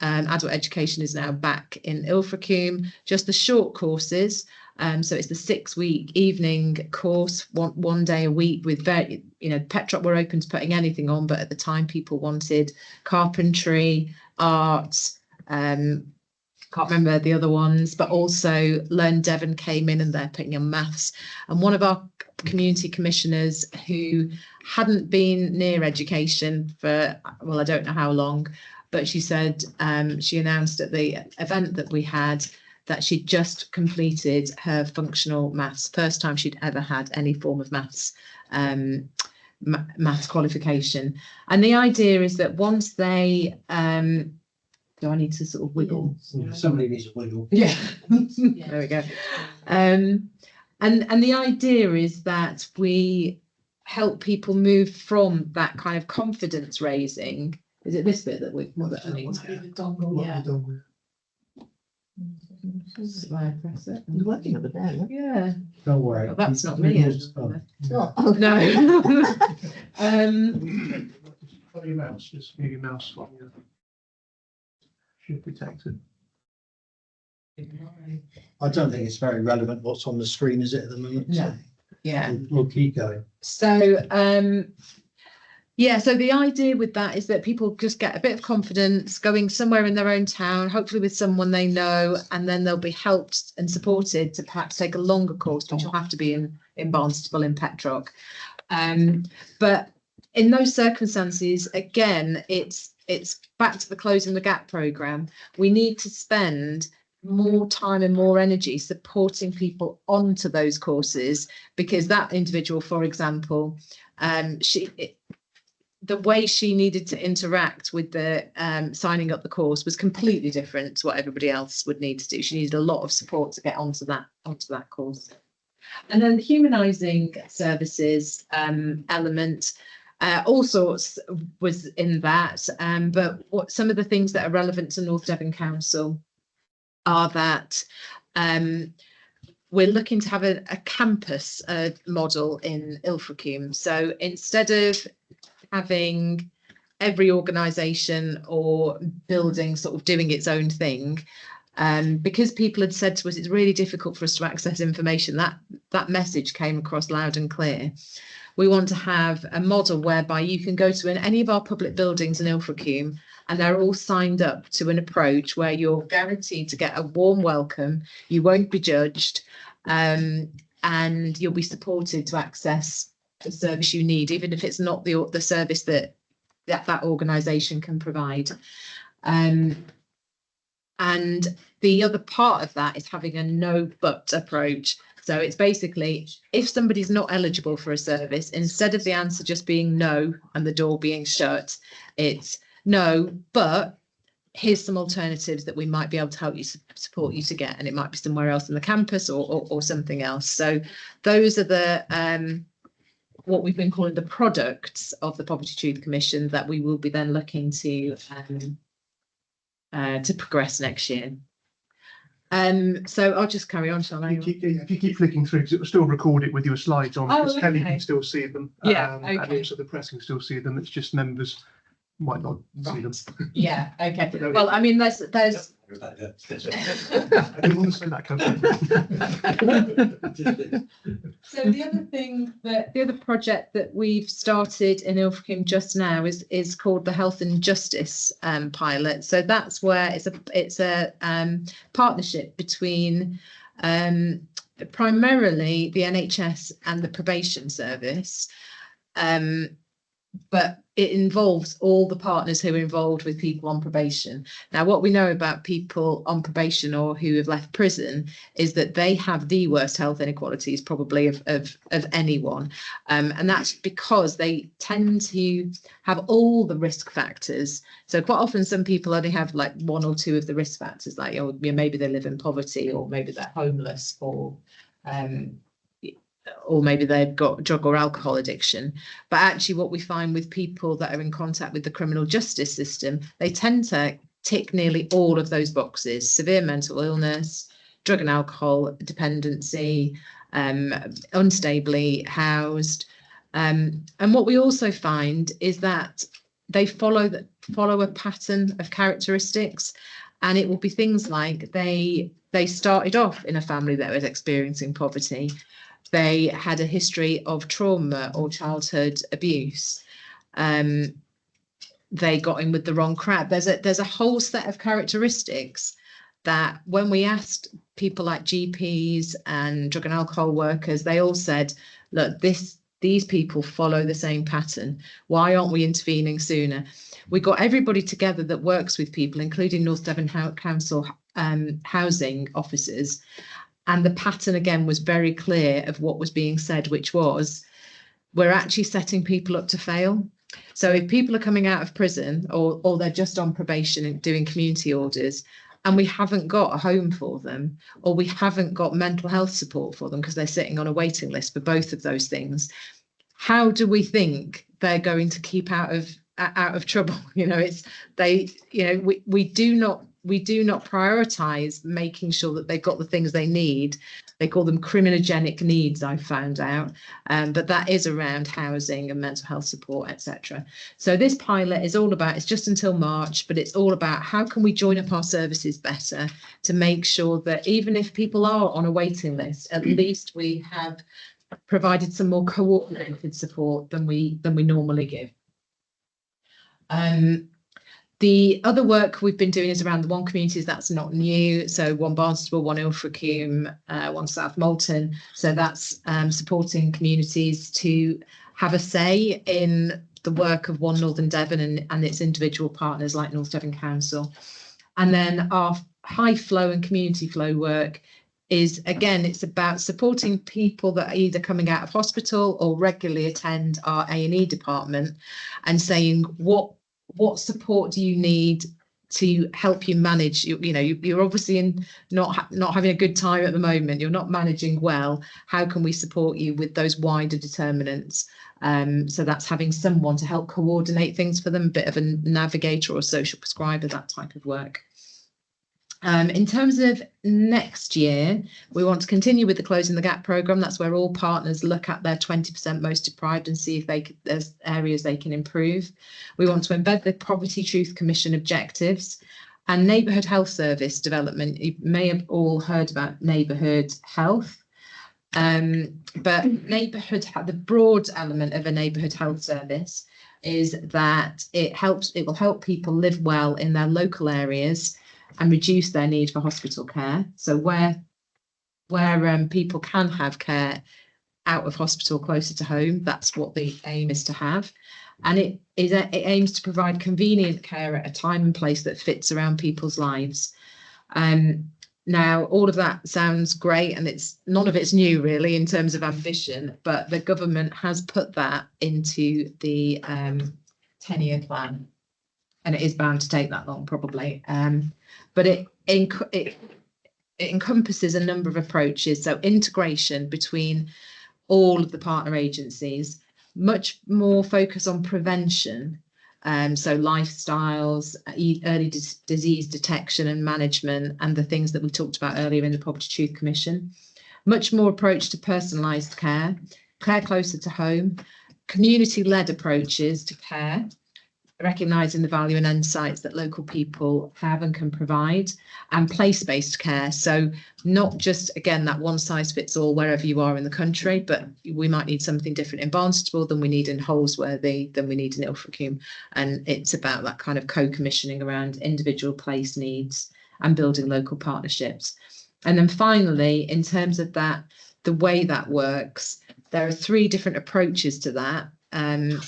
Speaker 11: adult education is now back in Ilfracombe, just the short courses. So it's the 6-week evening course, one day a week with very, Petroc were open to putting anything on, but at the time people wanted carpentry, art, can't remember the other ones, but also Learn Devon came in and they're putting in maths. And one of our community commissioners who hadn't been near education for, well, I don't know how long, but she said, she announced at the event that we had that she'd just completed her functional maths, first time she'd ever had any form of maths, maths qualification. And the idea is that once they, do I need to sort of wiggle?
Speaker 1: Yeah, somebody needs a wiggle.
Speaker 11: Yeah, there we go. And the idea is that we help people move from that kind of confidence raising. Is it this bit that we? Yeah. Press it.
Speaker 6: You're working over there, no?
Speaker 11: Yeah.
Speaker 1: Don't worry.
Speaker 11: Well, that's not me.
Speaker 6: Oh.
Speaker 11: No.
Speaker 7: Follow your mouse, just move your mouse on your. Should protect it.
Speaker 1: I don't think it's very relevant what's on the screen, is it, at the moment?
Speaker 11: No. Yeah.
Speaker 1: We'll keep going.
Speaker 11: So, yeah, so the idea with that is that people just get a bit of confidence going somewhere in their own town, hopefully with someone they know, and then they'll be helped and supported to perhaps take a longer course, which will have to be in Barnstaple, in Petroc. But in those circumstances, again, it's back to the Closing the Gap programme. We need to spend more time and more energy supporting people onto those courses, because that individual, for example, the way she needed to interact with the signing up the course was completely different to what everybody else would need to do. She needed a lot of support to get onto that course. And then the humanising services element, all sorts was in that. But what some of the things that are relevant to North Devon Council are that we're looking to have a campus model in Ilfracombe. So instead of having every organisation or building sort of doing its own thing, because people had said to us it's really difficult for us to access information, that message came across loud and clear. We want to have a model whereby you can go to any of our public buildings in Ilfracombe and they're all signed up to an approach where you're guaranteed to get a warm welcome, you won't be judged, and you'll be supported to access the service you need, even if it's not the service that organisation can provide. And the other part of that is having a no but approach. So it's basically, if somebody's not eligible for a service, instead of the answer just being no and the door being shut, it's no, but here's some alternatives that we might be able to help you support you to get, and it might be somewhere else in the campus or something else. So those are the what we've been calling the products of the Poverty Truth Commission that we will be then looking to progress next year. So I'll just carry on, shall I?
Speaker 7: If you keep flicking through, because it will still record it with your slides on, because Kelly can still see them.
Speaker 11: Yeah,
Speaker 7: and also the press can still see them. It's just members might not see them.
Speaker 11: Yeah, okay. Well, I mean, there's
Speaker 7: I didn't want to say that,
Speaker 11: So the other project that we've started in Ilfracombe just now is called the Health and Justice pilot. So that's where it's a partnership between primarily the NHS and the probation service. But it involves all the partners who are involved with people on probation. Now, what we know about people on probation or who have left prison is that they have the worst health inequalities probably of anyone. And that's because they tend to have all the risk factors. So quite often some people only have like one or two of the risk factors, like maybe they live in poverty, or maybe they're homeless, or maybe they've got drug or alcohol addiction. But actually what we find with people that are in contact with the criminal justice system, they tend to tick nearly all of those boxes: severe mental illness, drug and alcohol dependency, unstably housed. And what we also find is that they follow a pattern of characteristics, and it will be things like they started off in a family that was experiencing poverty. They had a history of trauma or childhood abuse. They got in with the wrong crowd. There's a whole set of characteristics that when we asked people like GPs and drug and alcohol workers, they all said, look, these people follow the same pattern. Why aren't we intervening sooner? We got everybody together that works with people, including North Devon Council housing officers. And the pattern again was very clear of what was being said, which was, we're actually setting people up to fail. So if people are coming out of prison or they're just on probation and doing community orders, and we haven't got a home for them, or we haven't got mental health support for them because they're sitting on a waiting list for both of those things, how do we think they're going to keep out of trouble? We do not prioritize making sure that they've got the things they need. They call them criminogenic needs, I found out, but that is around housing and mental health support, etc. So this pilot is all about, it's just until March, but it's all about how can we join up our services better to make sure that even if people are on a waiting list, at least we have provided some more coordinated support than we normally give. The other work we've been doing is around the one communities. That's not new. So one Barnstable, one Ilfracombe, one South Molton. So that's supporting communities to have a say in the work of One Northern Devon and its individual partners like North Devon Council. And then our high flow and community flow work is, again, it's about supporting people that are either coming out of hospital or regularly attend our A&E department and saying, what support do you need to help you manage? You're obviously not having a good time at the moment. You're not managing well. How can we support you with those wider determinants? So that's having someone to help coordinate things for them, a bit of a navigator or a social prescriber, that type of work. In terms of next year, we want to continue with the Closing the Gap programme. That's where all partners look at their 20% most deprived and see if there's areas they can improve. We want to embed the Poverty Truth Commission objectives and neighbourhood health service development. You may have all heard about neighbourhood health, but the broad element of a neighbourhood health service is that it will help people live well in their local areas and reduce their need for hospital care. So where people can have care out of hospital closer to home, that's what the aim is to have. And it aims to provide convenient care at a time and place that fits around people's lives. Now, all of that sounds great, and none of it's new really in terms of ambition, but the government has put that into the 10-year plan. And it is bound to take that long, probably. But it encompasses a number of approaches. So integration between all of the partner agencies, much more focus on prevention. So lifestyles, early disease detection and management, and the things that we talked about earlier in the Poverty Truth Commission. Much more approach to personalised care closer to home, community-led approaches to care, recognising the value and insights that local people have and can provide, and place-based care. So not just, again, that one size fits all wherever you are in the country, but we might need something different in Barnstable than we need in Holsworthy, than we need in Ilfracombe. And it's about that kind of co-commissioning around individual place needs and building local partnerships. And then finally, in terms of that, the way that works, there are 3 different approaches to that. And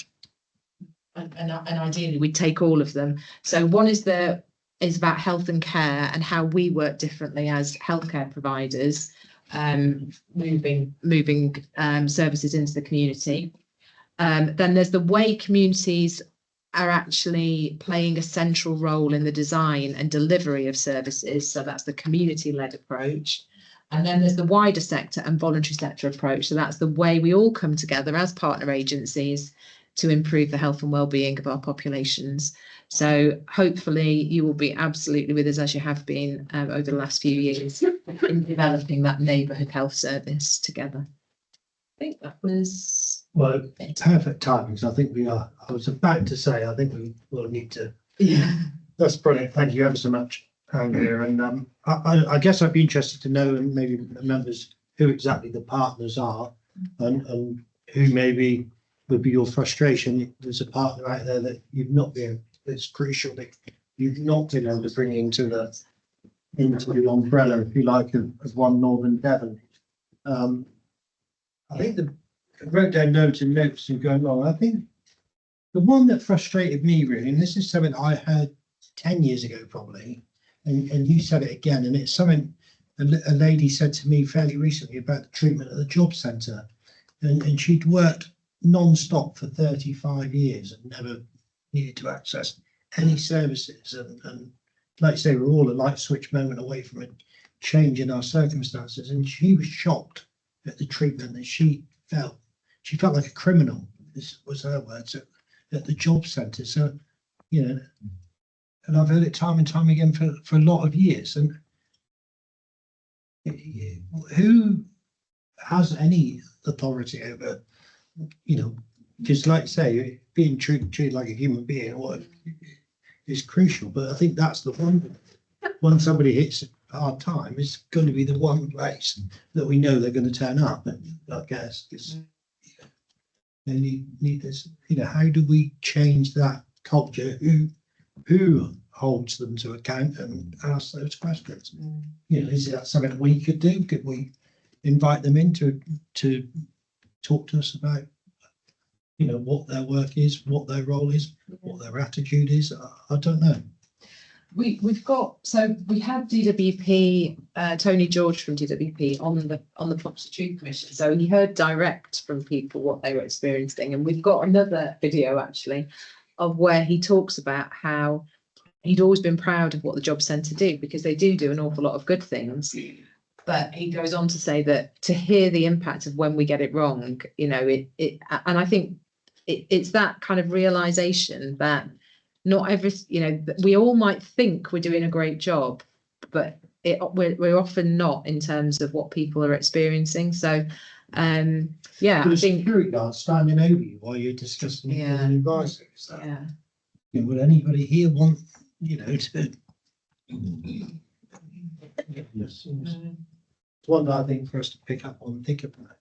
Speaker 11: ideally we'd take all of them. So one is about health and care and how we work differently as healthcare providers, moving services into the community. Then there's the way communities are actually playing a central role in the design and delivery of services. So that's the community-led approach. And then there's the wider sector and voluntary sector approach. So that's the way we all come together as partner agencies to improve the health and well-being of our populations. So hopefully you will be absolutely with us, as you have been over the last few years, in developing that neighbourhood health service together. I think that was...
Speaker 1: Well, perfect timing, because I think we are. I was about to say, I think we will need to.
Speaker 11: Yeah.
Speaker 1: That's brilliant. Thank you ever so much, Andrea. And I guess I'd be interested to know, and maybe the members, who exactly the partners are, and who maybe would be your frustration. There's a partner out there that you've not been, it's crucial that you've not been able to bring into the umbrella, if you like, of One Northern Devon. I think I wrote down notes and going along. I think the one that frustrated me really, and this is something I heard 10 years ago probably, and you said it again, and it's something a lady said to me fairly recently about the treatment at the job centre, and she'd worked non-stop for 35 years and never needed to access any services, and like I say, we're all a light switch moment away from a change in our circumstances, and she was shocked at the treatment that she felt. She felt like a criminal, this was her words, at the job centre. So, you know, and I've heard it time and time again for a lot of years. And who has any authority over, you know, because like I say, being treated like a human being is crucial. But I think that's the one, when somebody hits a hard time, it's going to be the one place that we know they're going to turn up. I guess because they need this. You know, how do we change that culture? Who holds them to account and ask those questions? You know, is that something we could do? Could we invite them in to talk to us about, you know, what their work is, what their role is, what their attitude is? I don't know.
Speaker 11: We had DWP, Tony George from DWP on the Property Truth Commission. So he heard direct from people what they were experiencing. And we've got another video actually of where he talks about how he'd always been proud of what the job centre do, because they do an awful lot of good things. But he goes on to say that to hear the impact of when we get it wrong, you know, and I think it's that kind of realization that not every, you know, we all might think we're doing a great job, but we're often not in terms of what people are experiencing. So, yeah, I think
Speaker 1: security guard standing over you while you're discussing an advisor. So,
Speaker 11: yeah.
Speaker 1: You know, would anybody here want, you know, to? Yes, it's one that I think for us to pick up on and think about.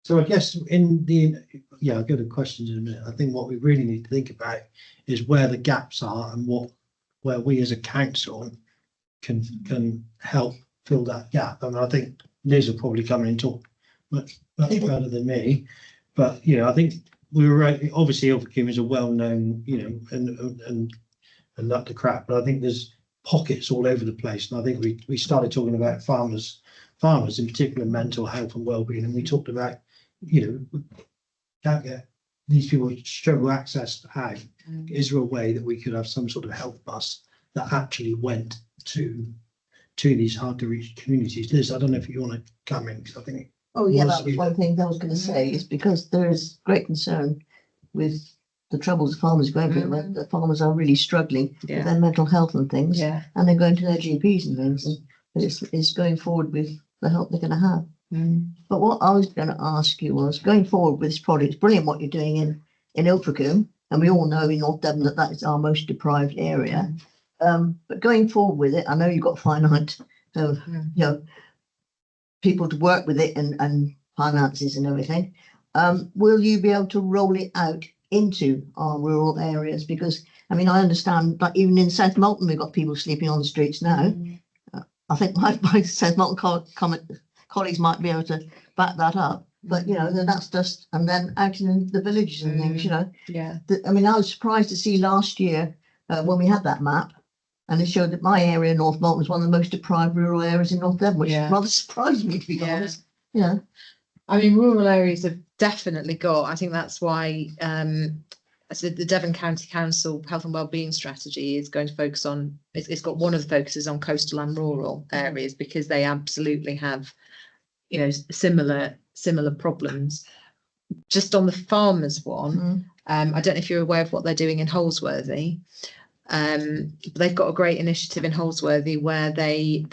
Speaker 1: So I guess I'll go to questions in a minute. I think what we really need to think about is where the gaps are and where we as a council can help fill that gap. I mean, I think Liz will probably come in and talk much better than me, but you know, I think we were right. Obviously, Ilfracombe is a well-known, you know, and not the crap, but I think there's pockets all over the place, and I think we started talking about farmers in particular, mental health and well-being, and we talked about, you know, can't get these people struggle access out. Is there a way that we could have some sort of health bus that actually went to these hard to reach communities? Liz, I don't know if you want to come in, because I think.
Speaker 6: Oh yeah, that was one thing I was going to say, is because there is great concern with the troubles the farmers are going through. The farmers are really struggling with their mental health and things, and they're going to their GPs and things, and it's going forward with the help they're going to have. But what I was going to ask you was, going forward with this project, it's brilliant what you're doing in Ilfracombe, and we all know in North Devon that is our most deprived area. But going forward with it, I know you've got finite, you know, people to work with it and finances and everything. Will you be able to roll it out into our rural areas? Because I mean, I understand that even in South Molton we've got people sleeping on the streets now. I think my South Molton colleagues might be able to back that up, but you know, then that's just, and then out in the villages and things, you know. I mean, I was surprised to see last year when we had that map, and it showed that my area, North Molton, was one of the most deprived rural areas in North Devon, which rather surprised me, to be honest. You know,
Speaker 11: I mean, rural areas have definitely got, I think that's why so the Devon County Council Health and Wellbeing Strategy is going to focus on, it's got one of the focuses on coastal and rural areas, because they absolutely have, you know, similar problems. just on the farmers one, I don't know if you're aware of what they're doing in Holsworthy. They've got a great initiative in Holsworthy where the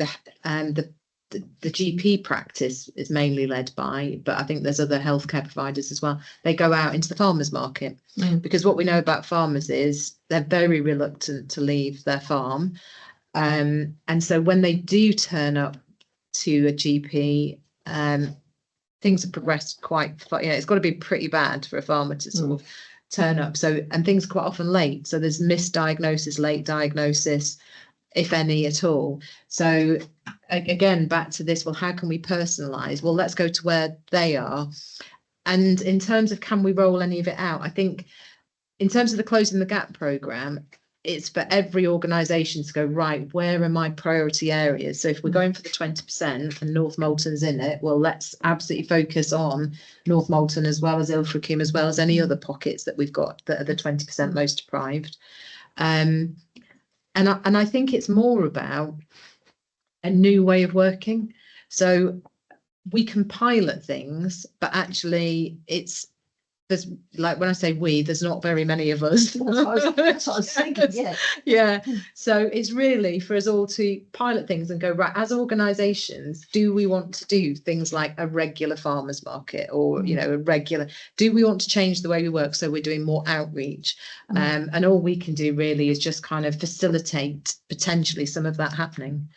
Speaker 11: GP practice is mainly led by, but I think there's other healthcare providers as well. They go out into the farmers market because what we know about farmers is they're very reluctant to leave their farm. And so when they do turn up to a GP, things have progressed quite, it's got to be pretty bad for a farmer to sort of turn up. So, and things are quite often late. So there's misdiagnosis, late diagnosis, if any at all. So again, back to this, well, how can we personalize? Well, let's go to where they are. And in terms of can we roll any of it out? I think in terms of the Closing the Gap programme, it's for every organisation to go, right, where are my priority areas? So if we're going for the 20% and North Moulton's in it, well, let's absolutely focus on North Moulton as well as Ilfracombe, as well as any other pockets that we've got that are the 20% most deprived. And I think it's more about a new way of working. So we can pilot things, but actually there's like when I say we, there's not very many of us.
Speaker 6: That's what I was thinking, yeah.
Speaker 11: Yeah. So it's really for us all to pilot things and go, right, as organisations, do we want to do things like a regular farmers market or, you know, do we want to change the way we work? So we're doing more outreach. And all we can do really is just kind of facilitate potentially some of that happening.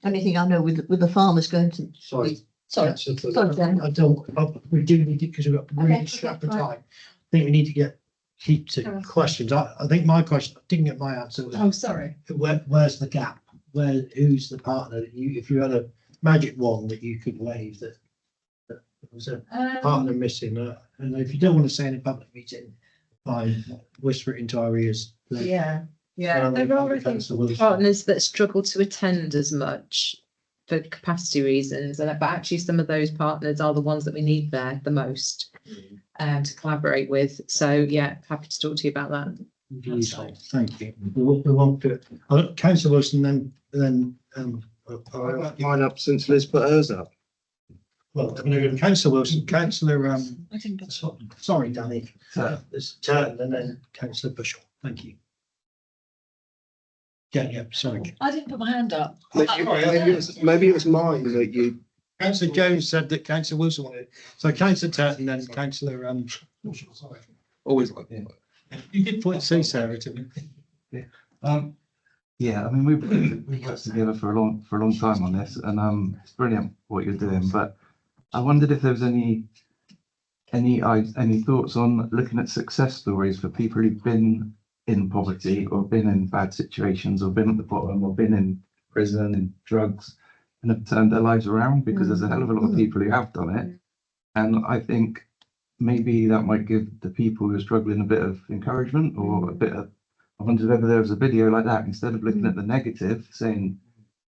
Speaker 6: Anything I know with the farmers going to. Sorry, Dan.
Speaker 1: We do need it because we've got really strapped for time. I think we need to keep to questions. I think my question, I didn't get my answer.
Speaker 2: Oh, sorry.
Speaker 1: Where's the gap? Who's the partner that if you had a magic wand that you could wave that there was a partner missing? And if you don't want to say in a public meeting, fine, whisper it into our ears.
Speaker 2: Yeah.
Speaker 11: There are, I think, partners that struggle to attend as much for capacity reasons, but actually some of those partners are the ones that we need there the most to collaborate with. So yeah, happy to talk to you about that.
Speaker 1: Useful. Thank you. We want to Councillor Wilson, then
Speaker 5: mine up since Liz put hers up.
Speaker 1: Well, I'm going to go to Councillor Wilson, Councillor sorry, Danny. There's Turton and then Councillor Bushell. Thank you. Yeah, sorry.
Speaker 9: I didn't put my hand up.
Speaker 5: Maybe it was mine that you.
Speaker 1: Councillor Jones said that Councillor Wilson wanted it. So Councillor Turton, then Councillor sorry.
Speaker 8: Always like that.
Speaker 1: You did say Sarah to me.
Speaker 20: Yeah, I mean we've worked together for a long time on this, and it's brilliant what you're doing. But I wondered if there was any thoughts on looking at success stories for people who've been in poverty or been in bad situations or been at the bottom or been in prison and drugs and have turned their lives around, because there's a hell of a lot of people who have done it. And I think maybe that might give the people who are struggling a bit of encouragement or I wondered whether there was a video like that, instead of looking at the negative, saying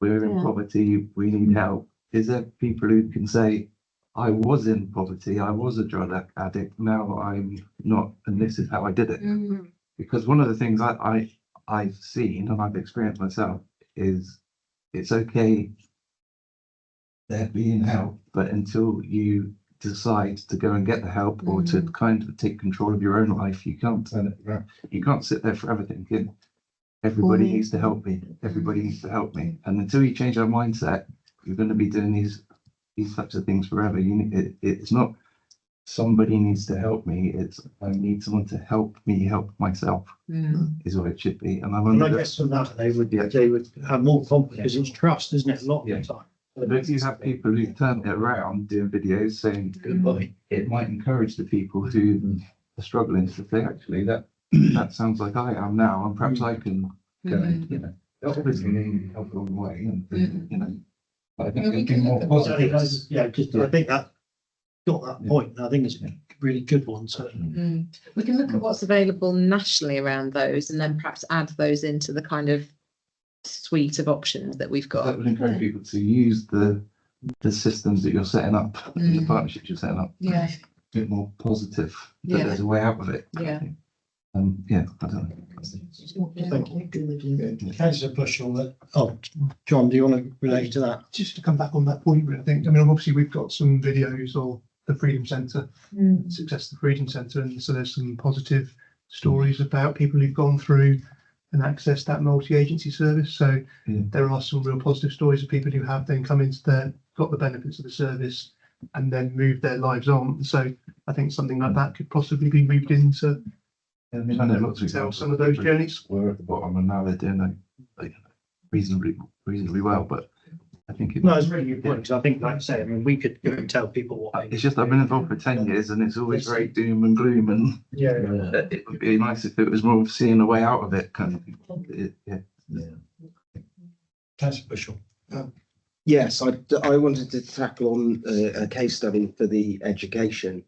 Speaker 20: we're in poverty, we need help. Is there people who can say, I was in poverty, I was a drug addict, now I'm not, and this is how I did it? Because one of the things I've seen and I've experienced myself is it's okay there being help, but until you decide to go and get the help or to kind of take control of your own life, you can't turn it around. You can't sit there forever thinking everybody needs to help me, everybody needs to help me. And until you change that mindset, you're going to be doing these types of things forever. It's not somebody needs to help me, it's I need someone to help me help myself, is what it should be. And
Speaker 1: I guess from that they would have more confidence, because it's trust, isn't it, a lot of the time.
Speaker 20: But if you have people who turn it around doing videos saying goodbye, it might encourage the people who are struggling to say, actually, that sounds like I am now, and perhaps I can go and, you know, obviously they need help along the way, and you know, I think it'd be more positive.
Speaker 1: I think that got that point, and I think it's a really good one. Certainly,
Speaker 11: we can look at what's available nationally around those, and then perhaps add those into the kind of suite of options that we've got.
Speaker 20: That would encourage people to use the systems that you're setting up, the partnerships you're setting up.
Speaker 11: Yeah,
Speaker 20: a bit more positive. That there's a way out of it.
Speaker 11: Yeah.
Speaker 20: I don't know.
Speaker 1: Thank you. Councillor Bushell. John, do you want to relate to that?
Speaker 7: Just to come back on that point, really, I think, I mean, obviously we've got some videos of the Freedom Centre, Success the Freedom Centre, and so there's some positive stories about people who've gone through and accessed that multi-agency service. So there are some real positive stories of people who have then come into got the benefits of the service and then moved their lives on. So I think something like that could possibly be moved into
Speaker 20: I mean, I know lots of
Speaker 7: tell some of those journeys.
Speaker 20: were at the bottom and now they're doing like reasonably well, but I think
Speaker 1: No, it's really good point, 'cause I think, like I say, I mean, we could go and tell people what they.
Speaker 20: it's just I've been involved for 10 years and it's always very doom and gloom, and
Speaker 1: Yeah.
Speaker 20: it would be nice if it was more of seeing a way out of it kind of thing.
Speaker 1: Councillor Bushell.
Speaker 5: Yes, I wanted to tackle on a case study for the education.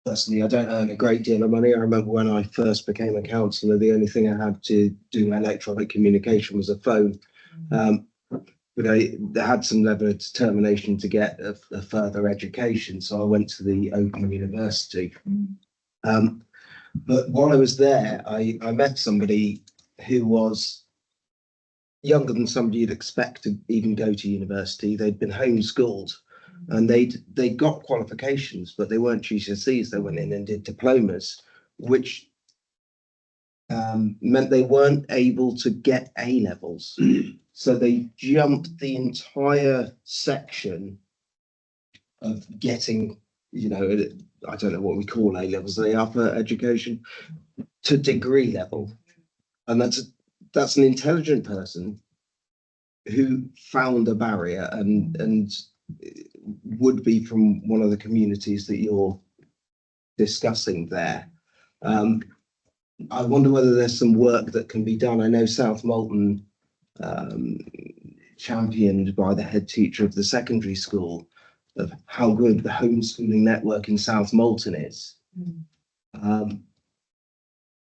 Speaker 5: Personally, I don't earn a great deal of money. I remember when I first became a councillor, the only thing I had to do electronic communication was a phone. But I had some level of determination to get a further education, so I went to the Open University. But while I was there, I met somebody who was younger than somebody you'd expect to even go to university. They'd been homeschooled and they got qualifications, but they weren't GCSEs. They went in and did diplomas, which meant they weren't able to get A levels. So they jumped the entire section of getting, I don't know what we call A levels, the upper education, to degree level. And that's an intelligent person who found a barrier and would be from one of the communities that you're discussing there. I wonder whether there's some work that can be done. I know South Molton, championed by the head teacher of the secondary school, of how good the homeschooling network in South Molton is.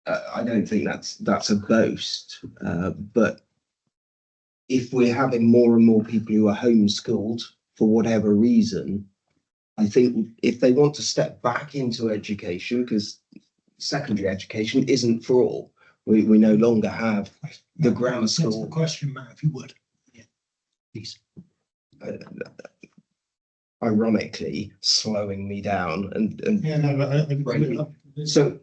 Speaker 5: I don't think that's a boast, but if we're having more and more people who are homeschooled for whatever reason, I think if they want to step back into education, because secondary education isn't for all, we no longer have the grammar school.
Speaker 1: Question, Matt, if you would. Yeah, please.
Speaker 5: Ironically, slowing me down and
Speaker 1: Yeah, no,
Speaker 5: so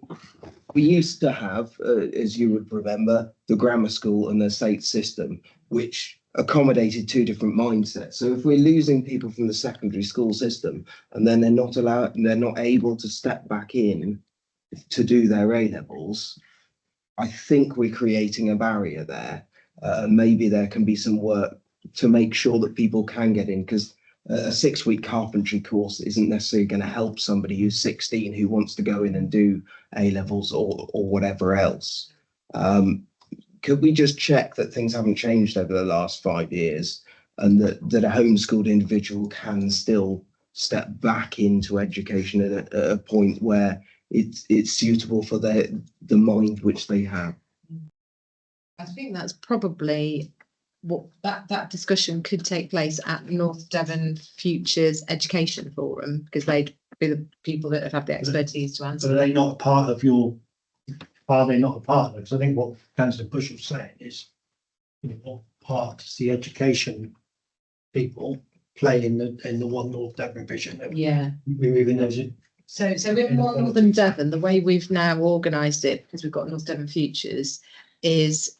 Speaker 5: we used to have, as you would remember, the grammar school and the state system, which accommodated two different mindsets. So if we're losing people from the secondary school system and then they're not able to step back in to do their A levels, I think we're creating a barrier there. Maybe there can be some work to make sure that people can get in, because a 6-week carpentry course isn't necessarily going to help somebody who's 16 who wants to go in and do A levels or whatever else. Could we just check that things haven't changed over the last 5 years and that a homeschooled individual can still step back into education at a point where it's suitable for the mind which they have?
Speaker 11: I think that's probably what that discussion could take place at North Devon Futures Education Forum, because they'd be the people that have the expertise to answer.
Speaker 1: But are they not a part of your? Are they not a part of it? Because I think what Councillor Bushel's saying is, what part does the education people play in the One North Devon vision?
Speaker 11: Yeah.
Speaker 1: We're moving those in.
Speaker 11: So in One Northern Devon, the way we've now organised it, because we've got North Devon Futures, is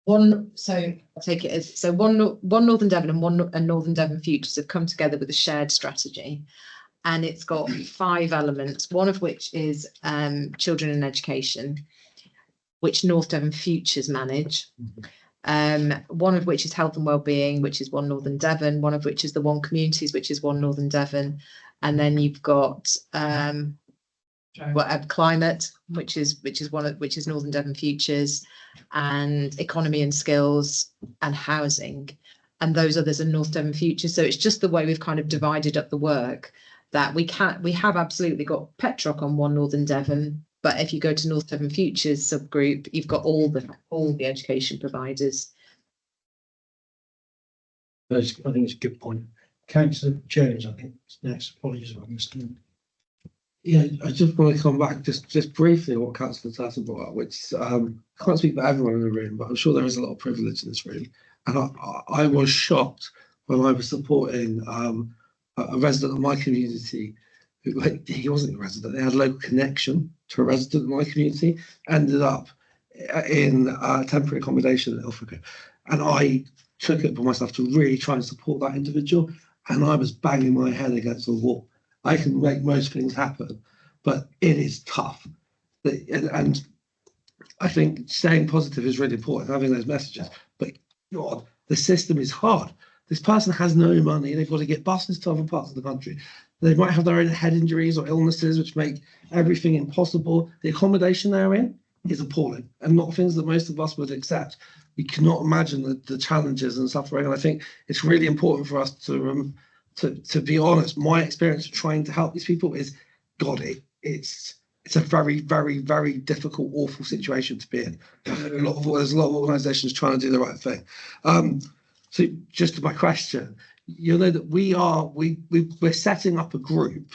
Speaker 11: one. So I'll take it as one Northern Devon and Northern Devon Futures have come together with a shared strategy, and it's got 5 elements. One of which is children and education, which North Devon Futures manage. One of which is health and wellbeing, which is One Northern Devon. One of which is the One Communities, which is One Northern Devon. And then you've got climate, which is Northern Devon Futures, and economy and skills and housing, and those others are North Devon Futures. So it's just the way we've kind of divided up the work, that we have absolutely got Petrock on One Northern Devon, but if you go to North Devon Futures subgroup, you've got all the education providers.
Speaker 1: I think it's a good point. Councillor Jones, I think next. Apologies if I missed him.
Speaker 8: Yeah, I just want to come back just briefly on what Councillor Tatton brought up, which I can't speak for everyone in the room, but I'm sure there is a lot of privilege in this room. And I was shocked when I was supporting a resident of my community, who, like, he wasn't a resident, they had a local connection to a resident of my community, ended up in temporary accommodation in Ilfracombe. And I took it upon myself to really try and support that individual. And I was banging my head against the wall. I can make most things happen, but it is tough. And I think staying positive is really important, having those messages. But God, the system is hard. This person has no money. They've got to get buses to other parts of the country. They might have their own head injuries or illnesses, which make everything impossible. The accommodation they're in is appalling and not things that most of us would accept. We cannot imagine the challenges and suffering. And I think it's really important for us to be honest. My experience of trying to help these people is, God, it's a very, very, very difficult, awful situation to be in. There's a lot of organisations trying to do the right thing. So just to my question, you'll know that we're setting up a group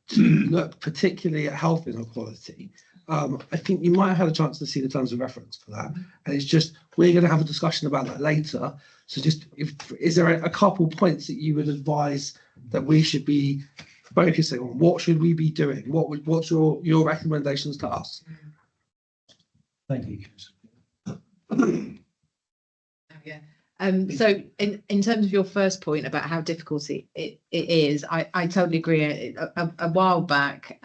Speaker 8: to look particularly at health inequality. I think you might have had a chance to see the terms of reference for that. And it's just, we're going to have a discussion about that later. So just, is there a couple points that you would advise that we should be focusing on? What should we be doing? What's your recommendations to us?
Speaker 1: Thank you.
Speaker 11: Yeah. So in terms of your first point about how difficult it is, I totally agree. A while back,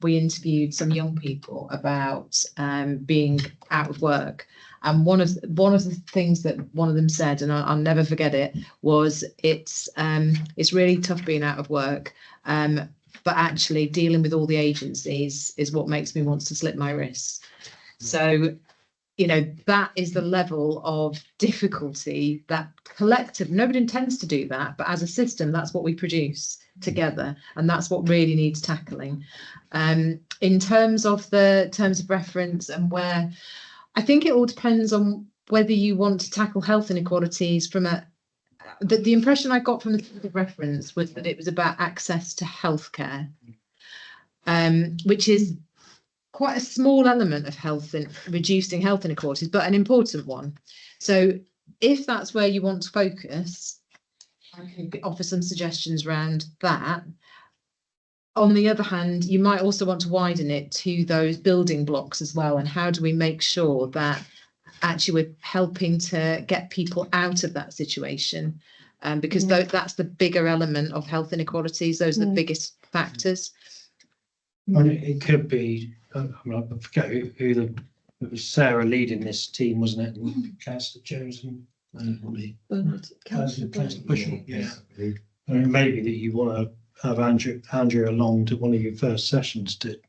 Speaker 11: we interviewed some young people about being out of work, and one of the things that one of them said, and I'll never forget it, was it's really tough being out of work, but actually dealing with all the agencies is what makes me want to slip my wrists. So, you know, that is the level of difficulty that collective, nobody intends to do that, but as a system, that's what we produce together. And that's what really needs tackling. In terms of the terms of reference and where, I think it all depends on whether you want to tackle health inequalities from the impression I got from the terms of reference was that it was about access to healthcare, which is quite a small element of health and reducing health inequalities, but an important one. So if that's where you want to focus, I can offer some suggestions around that. On the other hand, you might also want to widen it to those building blocks as well. And how do we make sure that actually we're helping to get people out of that situation? Because that's the bigger element of health inequalities. Those are the biggest factors.
Speaker 1: And it could be, I forget who it was Sarah leading this team, wasn't it? And Councillor Jones and Councillor Bushell. Yeah. I mean, maybe that you want to have Andrew along to one of your first sessions to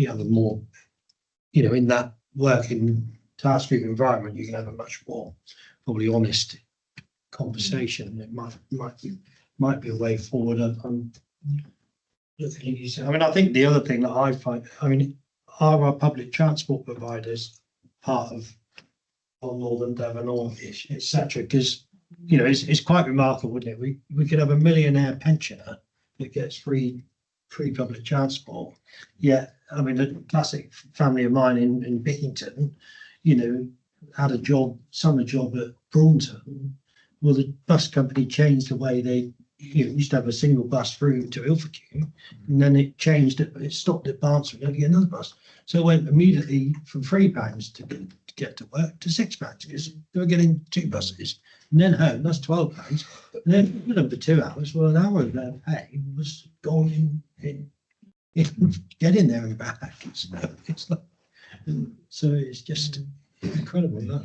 Speaker 1: have a more, you know, in that working task group environment, you can have a much more probably honest conversation. It might be a way forward. I think the other thing that I find, are our public transport providers part of Northern Devon or etc.? Because, you know, it's quite remarkable, wouldn't it? We could have a millionaire pensioner that gets free public transport. Yeah, I mean, a classic family of mine in Bickington, you know, had a summer job at Braunton. Well, the bus company changed the way they used to have a single bus through to Ilfracombe, and then it changed it stopped at Barnsley and had to get another bus. So it went immediately from £3 to get to work to £6 because they were getting two buses and then home. That's £12. And then, you know, for 2 hours, well, an hour of their pay was gone in getting there and back. It's like, so it's just incredible.
Speaker 9: Yeah.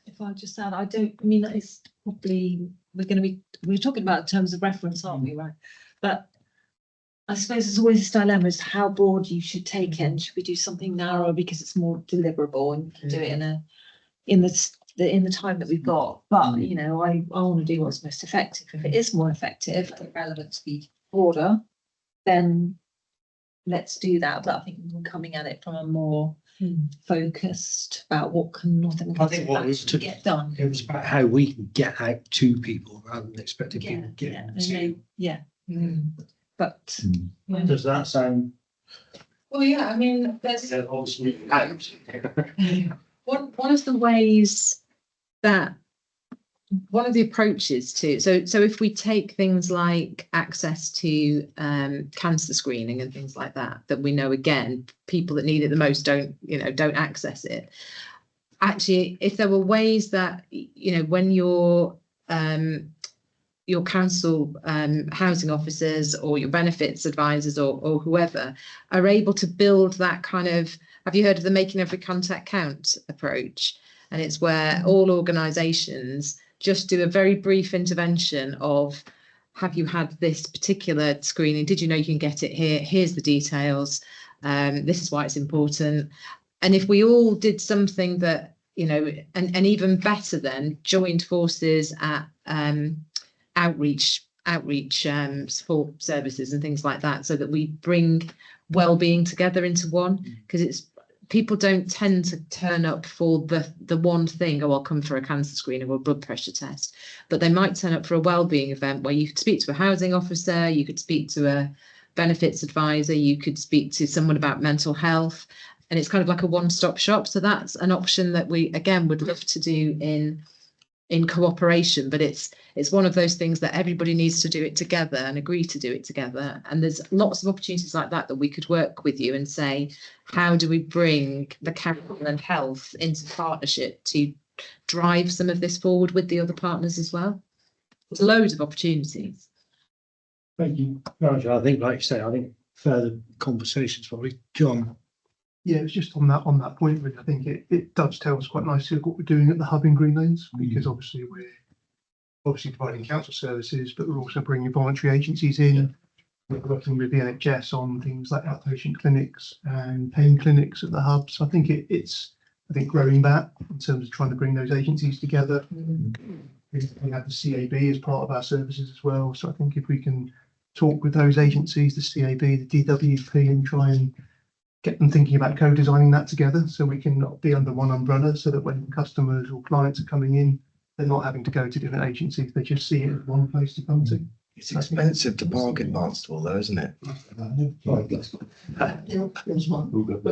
Speaker 9: If I just add, it's probably we're talking about terms of reference, aren't we, right? But I suppose there's always this dilemma as to how broad you should take it. And should we do something narrower because it's more deliverable and do it in the time that we've got? But you know, I want to do what's most effective. If it is more effective and relevant to be broader, then let's do that. But I think we're coming at it from a more focused about what can Northern get done.
Speaker 1: It was about how we can get out to people rather than expecting people to get to.
Speaker 9: But
Speaker 1: does that sound?
Speaker 9: Well, yeah. I mean, there's
Speaker 1: obviously
Speaker 9: one of the ways that
Speaker 11: one of the approaches to so if we take things like access to cancer screening and things like that we know again people that need it the most don't access it. Actually, if there were ways that when your council housing officers or your benefits advisors or whoever are able to build that kind of, have you heard of the making every contact count approach? And it's where all organisations just do a very brief intervention of, have you had this particular screening? Did you know you can get it here? Here's the details. This is why it's important. And if we all did something that, and even better then, joined forces at outreach support services and things like that, so that we bring well-being together into one, because people don't tend to turn up for the one thing. Oh, I'll come for a cancer screening or a blood pressure test, but they might turn up for a well-being event where you could speak to a housing officer, you could speak to a benefits advisor, you could speak to someone about mental health, and it's kind of like a one-stop shop. So that's an option that we again would love to do in cooperation, but it's one of those things that everybody needs to do it together and agree to do it together. And there's lots of opportunities like that we could work with you and say, how do we bring the council and health into partnership to drive some of this forward with the other partners as well? There's loads of opportunities.
Speaker 1: Thank you, Roger. I think, like you say, I think further conversations probably. John.
Speaker 7: Yeah, it's just on that point, really. I think it dovetails quite nicely with what we're doing at the hub in Green Lanes, because obviously we're providing council services, but we're also bringing voluntary agencies in. We're working with the NHS on things like outpatient clinics and pain clinics at the hub. So I think it's growing that in terms of trying to bring those agencies together. We have the CAB as part of our services as well. So I think if we can talk with those agencies, the CAB, the DWP, and try and get them thinking about co-designing that together, so we can not be under one umbrella, so that when customers or clients are coming in, they're not having to go to different agencies, they just see it as one place to come to.
Speaker 5: It's expensive to park in Barnstable though, isn't it?
Speaker 7: But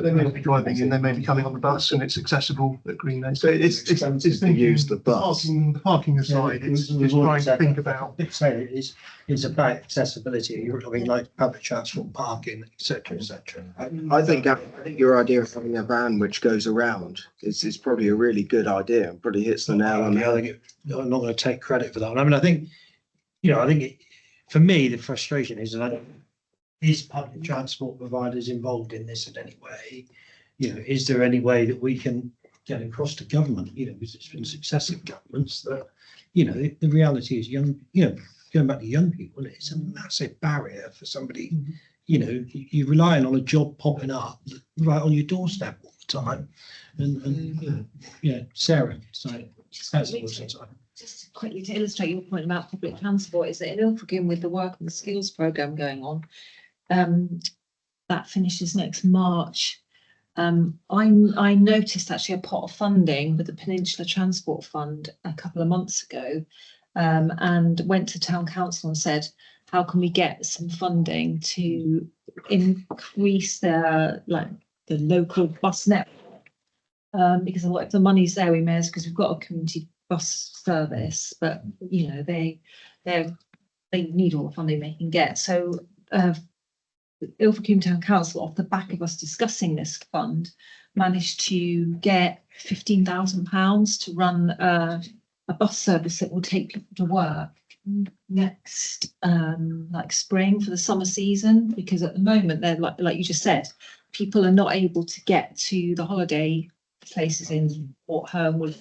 Speaker 7: they may not be driving in, they may be coming on the bus, and it's accessible at Green Lane. So it's
Speaker 5: to use the bus.
Speaker 7: Parking aside, it's just trying to think about.
Speaker 1: It's about accessibility. I mean, like public transport, parking, etc., etc.
Speaker 5: I think your idea of having a van which goes around is probably a really good idea and probably hits the nail on the head.
Speaker 1: I'm not going to take credit for that. I mean, I think for me, the frustration is that is public transport providers involved in this in any way? Is there any way that we can get across to government? Because it's been successive governments that, the reality is going back to young people, it's a massive barrier for somebody. You're relying on a job popping up right on your doorstep all the time. And Sarah, sorry.
Speaker 9: Just quickly to illustrate your point about public transport, is that in Ilfracombe, with the work on the skills programme going on, that finishes next March. I noticed actually a pot of funding with the Peninsula Transport Fund a couple of months ago, and went to town council and said, how can we get some funding to increase the local bus network? Because a lot of the money's there, we may as, because we've got a community bus service, but they need all the funding they can get. So Ilfracombe Town Council, off the back of us discussing this fund, managed to get £15,000 to run a bus service that will take people to work next spring for the summer season, because at the moment they're like you just said, people are not able to get to the holiday places in Port Herne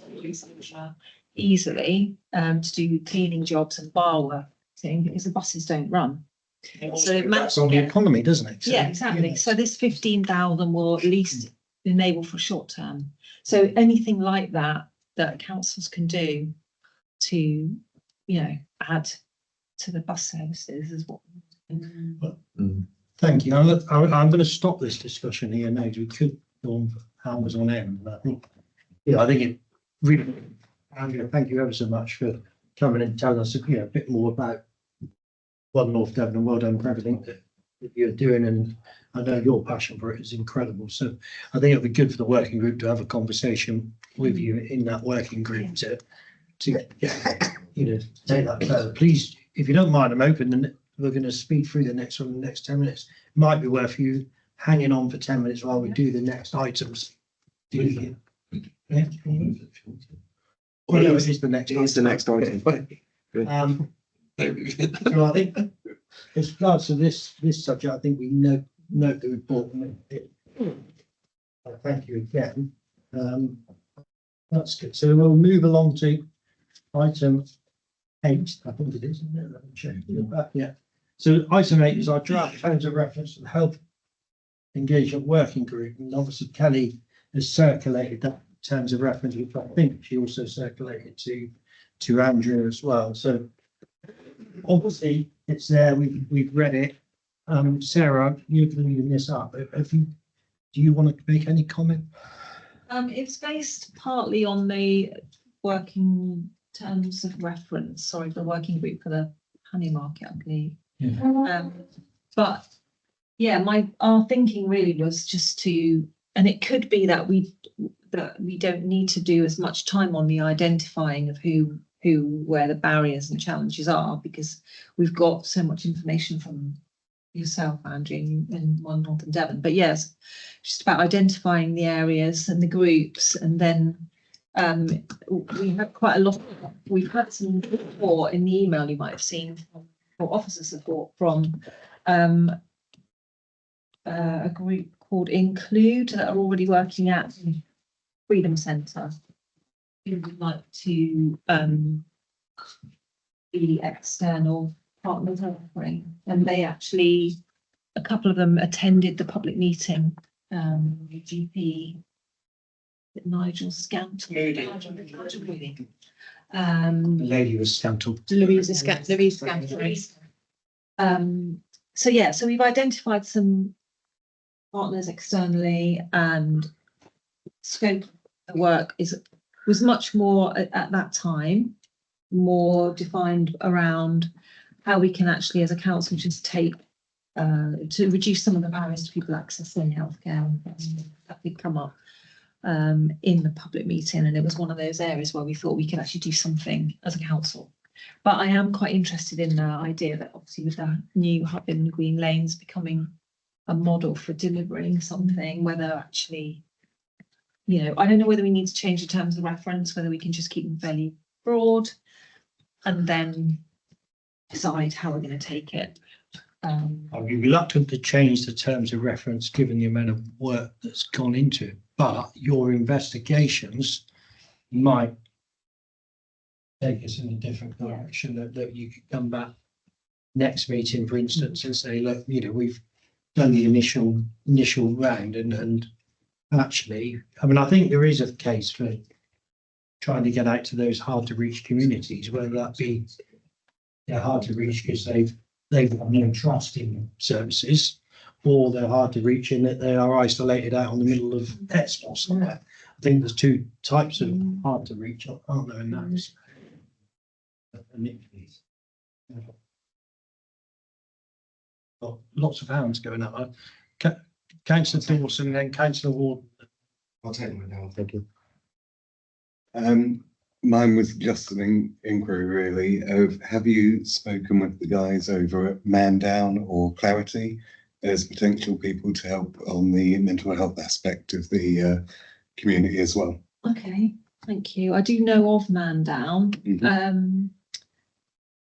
Speaker 9: easily to do cleaning jobs and bar work because the buses don't run. So
Speaker 1: that's on the economy, doesn't it?
Speaker 9: Yeah, exactly. So this 15,000 will at least enable for short term. So anything like that councils can do to add to the bus services is what.
Speaker 1: Thank you. I'm going to stop this discussion here now. We could go on for hours on end, but I think it really. Andrea, thank you ever so much for coming and telling us a bit more about One North Devon, and well done for everything that you're doing. And I know your passion for it is incredible. So I think it'll be good for the working group to have a conversation with you in that working group to to, take that further. Please, if you don't mind, I'm open and we're going to speed through the next one in the next 10 minutes. Might be worth you hanging on for 10 minutes while we do the next items. Yeah. Well, no, it is the next.
Speaker 5: It's the next item.
Speaker 1: So I think as regards to this subject, I think we note the report. Thank you again. That's good. So we'll move along to item 8. I think it is, isn't it? Let me check. Yeah. So item 8 is our draft terms of reference to the health engagement working group, and obviously Kelly has circulated that terms of reference, which I think she also circulated to Andrew as well. So obviously it's there. We've read it. Sarah, you're leading this up. Do you want to make any comment?
Speaker 9: It's based partly on the working terms of reference. Sorry, the working group for the honey market, I believe.
Speaker 1: Yeah.
Speaker 9: But yeah, our thinking really was just to, and it could be that we don't need to do as much time on the identifying of where the barriers and challenges are, because we've got so much information from yourself, Andrew, in One Northern Devon. But yes, just about identifying the areas and the groups, and then we had quite a lot. We've had some support in the email you might have seen, or officer support from a group called Include that are already working at Freedom Centre, who would like to be external partners offering, and they actually, a couple of them attended the public meeting. GP Nigel Scantle.
Speaker 1: The lady was Scantle.
Speaker 9: Louise Scantle. So yeah, so we've identified some partners externally, and scope of the work was much more at that time, more defined around how we can actually, as a council, just take to reduce some of the barriers to people accessing healthcare that did come up in the public meeting, and it was one of those areas where we thought we could actually do something as a council. But I am quite interested in the idea that obviously with the new hub in Green Lanes becoming a model for delivering something, whether actually, I don't know whether we need to change the terms of reference, whether we can just keep them fairly broad and then decide how we're going to take it.
Speaker 1: I'd be reluctant to change the terms of reference given the amount of work that's gone into it, but your investigations might take us in a different direction, that you could come back next meeting, for instance, and say, look, we've done the initial round, and actually, I think there is a case for trying to get out to those hard to reach communities, whether that be they're hard to reach because they've got no trust in services, or they're hard to reach in that they are isolated out on the middle of Expo somewhere. I think there's two types of hard to reach, aren't there, in that respect? Got lots of hands going up. Councillor Dawson and then Councillor Ward.
Speaker 21: I'll take mine now, thank you. Mine was just an inquiry really of, have you spoken with the guys over at Man Down or Clarity as potential people to help on the mental health aspect of the community as well?
Speaker 9: Okay, thank you. I do know of Man Down,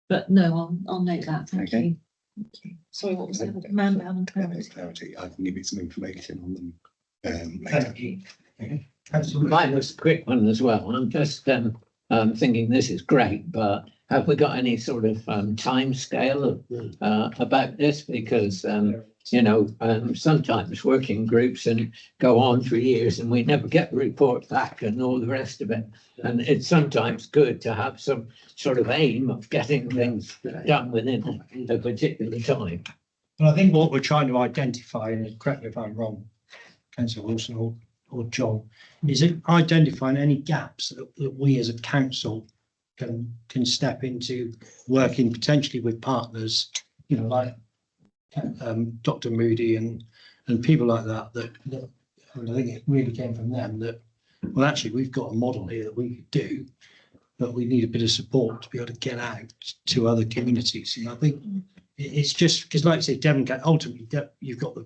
Speaker 9: but no, I'll note that. Thank you. Thank you. Sorry, what was it? Man Down and Clarity.
Speaker 21: Clarity. I can give you some information on them later.
Speaker 1: Thank you.
Speaker 4: Mine was a quick one as well. I'm just thinking this is great, but have we got any sort of time scale about this? Because sometimes working groups and go on for years and we never get the report back and all the rest of it. And it's sometimes good to have some sort of aim of getting things done within a particular time.
Speaker 1: Well, I think what we're trying to identify, and correct me if I'm wrong, Councillor Wilson or John, is it identifying any gaps that we as a council can step into, working potentially with partners, like Dr. Moody and people like that, I think it really came from them that, well, actually, we've got a model here that we could do. but we need a bit of support to be able to get out to other communities. And I think it's just because, like I say, Devon County, ultimately, you've got the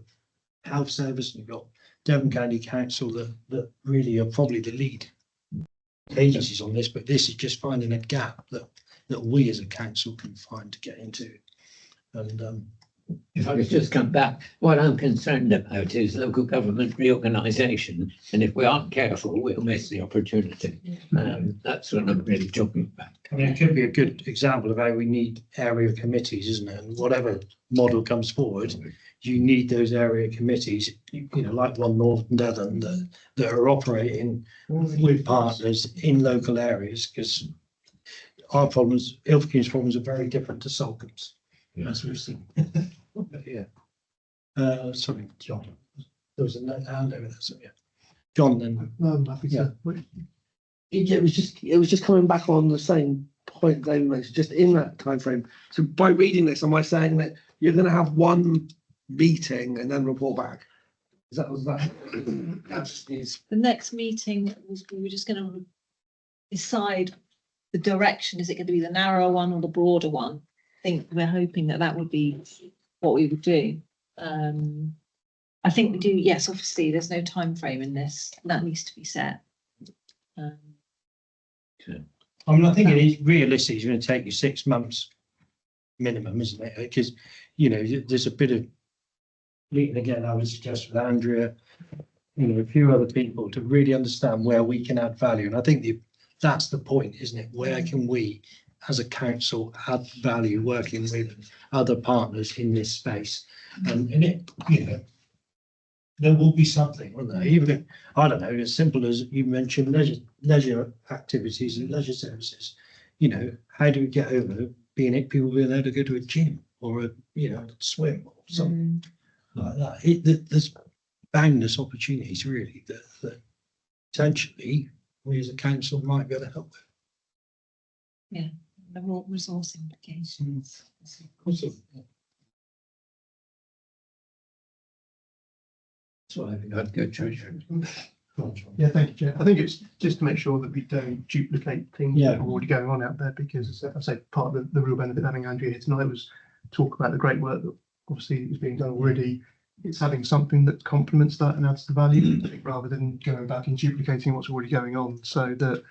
Speaker 1: health service and you've got Devon County Council that really are probably the lead agencies on this, but this is just finding a gap that we as a council can find to get into. And
Speaker 4: if I could just come back, what I'm concerned about is local government reorganisation, and if we aren't careful, we'll miss the opportunity. That's what I'm really talking about.
Speaker 1: I mean, it could be a good example of how we need area committees, isn't it? And whatever model comes forward, you need those area committees, you know, like One Northern Devon, that are operating with partners in local areas, because our problems, Ilfracombe's problems, are very different to Salcomb's, as we've seen. Yeah. Sorry, John. There was a hand over there. So yeah, John. Then
Speaker 7: I'm happy to. Yeah, it was just coming back on the same point David mentioned, just in that time frame. So by reading this, am I saying that you're going to have one meeting and then report back? Is that
Speaker 9: the next meeting? We were just going to decide the direction. Is it going to be the narrower one or the broader one? I think we're hoping that would be what we would do. I think we do. Yes, obviously, there's no time frame in this. That needs to be set.
Speaker 1: I mean, I think it is realistic. It's going to take you 6 months minimum, isn't it? Because, you know, there's a bit of, and again, I would suggest with Andrea, you know, a few other people to really understand where we can add value. And I think that's the point, isn't it? Where can we, as a council, add value working with other partners in this space? And it, you know, there will be something, won't there? Even if, I don't know, as simple as you mentioned leisure activities and leisure services. You know, how do we get over people being able to go to a gym or swim or something like that? There's boundless opportunities really that potentially we as a council might be able to help with.
Speaker 9: Yeah, the resource implications.
Speaker 4: So I think I'd go treasurer.
Speaker 7: Yeah, thank you, Chair. I think it's just to make sure that we don't duplicate things
Speaker 1: Yeah.
Speaker 7: that are already going on out there, because as I say, part of the real benefit of having Andrea here tonight was talk about the great work that obviously is being done already. It's having something that complements that and adds the value, rather than going back and duplicating what's already going on, so that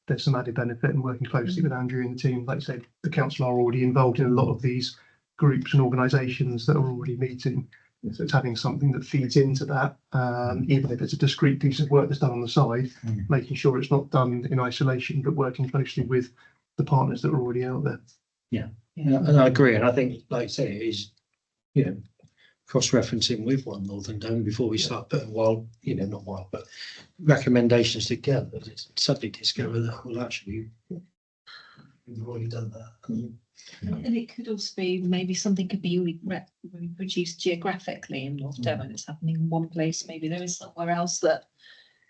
Speaker 7: there's some added benefit in working closely with Andrea and the team. Like I said, the council are already involved in a lot of these groups and organisations that are already meeting. So it's having something that feeds into that, even if it's a discrete piece of work that's done on the side, making sure it's not done in isolation, but working closely with the partners that are already out there.
Speaker 1: Yeah, and I agree. And I think, like I say, it is, you know, cross-referencing with One Northern Devon before we start putting but recommendations together. Suddenly discover that, well, actually, we've already done that.
Speaker 9: And it could also be maybe something could be reproduced geographically in North Devon. It's happening in one place. Maybe there is somewhere else that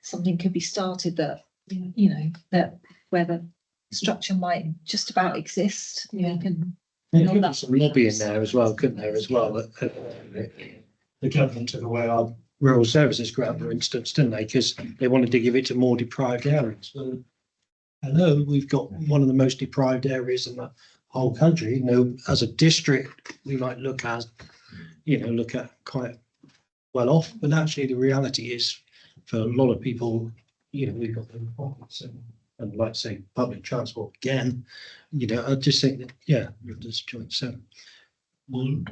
Speaker 9: something could be started that, you know, that where the structure might just about exist.
Speaker 1: Yeah.
Speaker 9: You can
Speaker 1: There could be some lobbying there as well, couldn't there, as well? The government took away our rural services grant, for instance, didn't they? Because they wanted to give it to more deprived areas. Well, hello, we've got one of the most deprived areas in the whole country. You know, as a district, we might look at quite well off, but actually the reality is, for a lot of people, you know, we've got the pockets and like say public transport again. You know, I just think that there's joint seven. Well,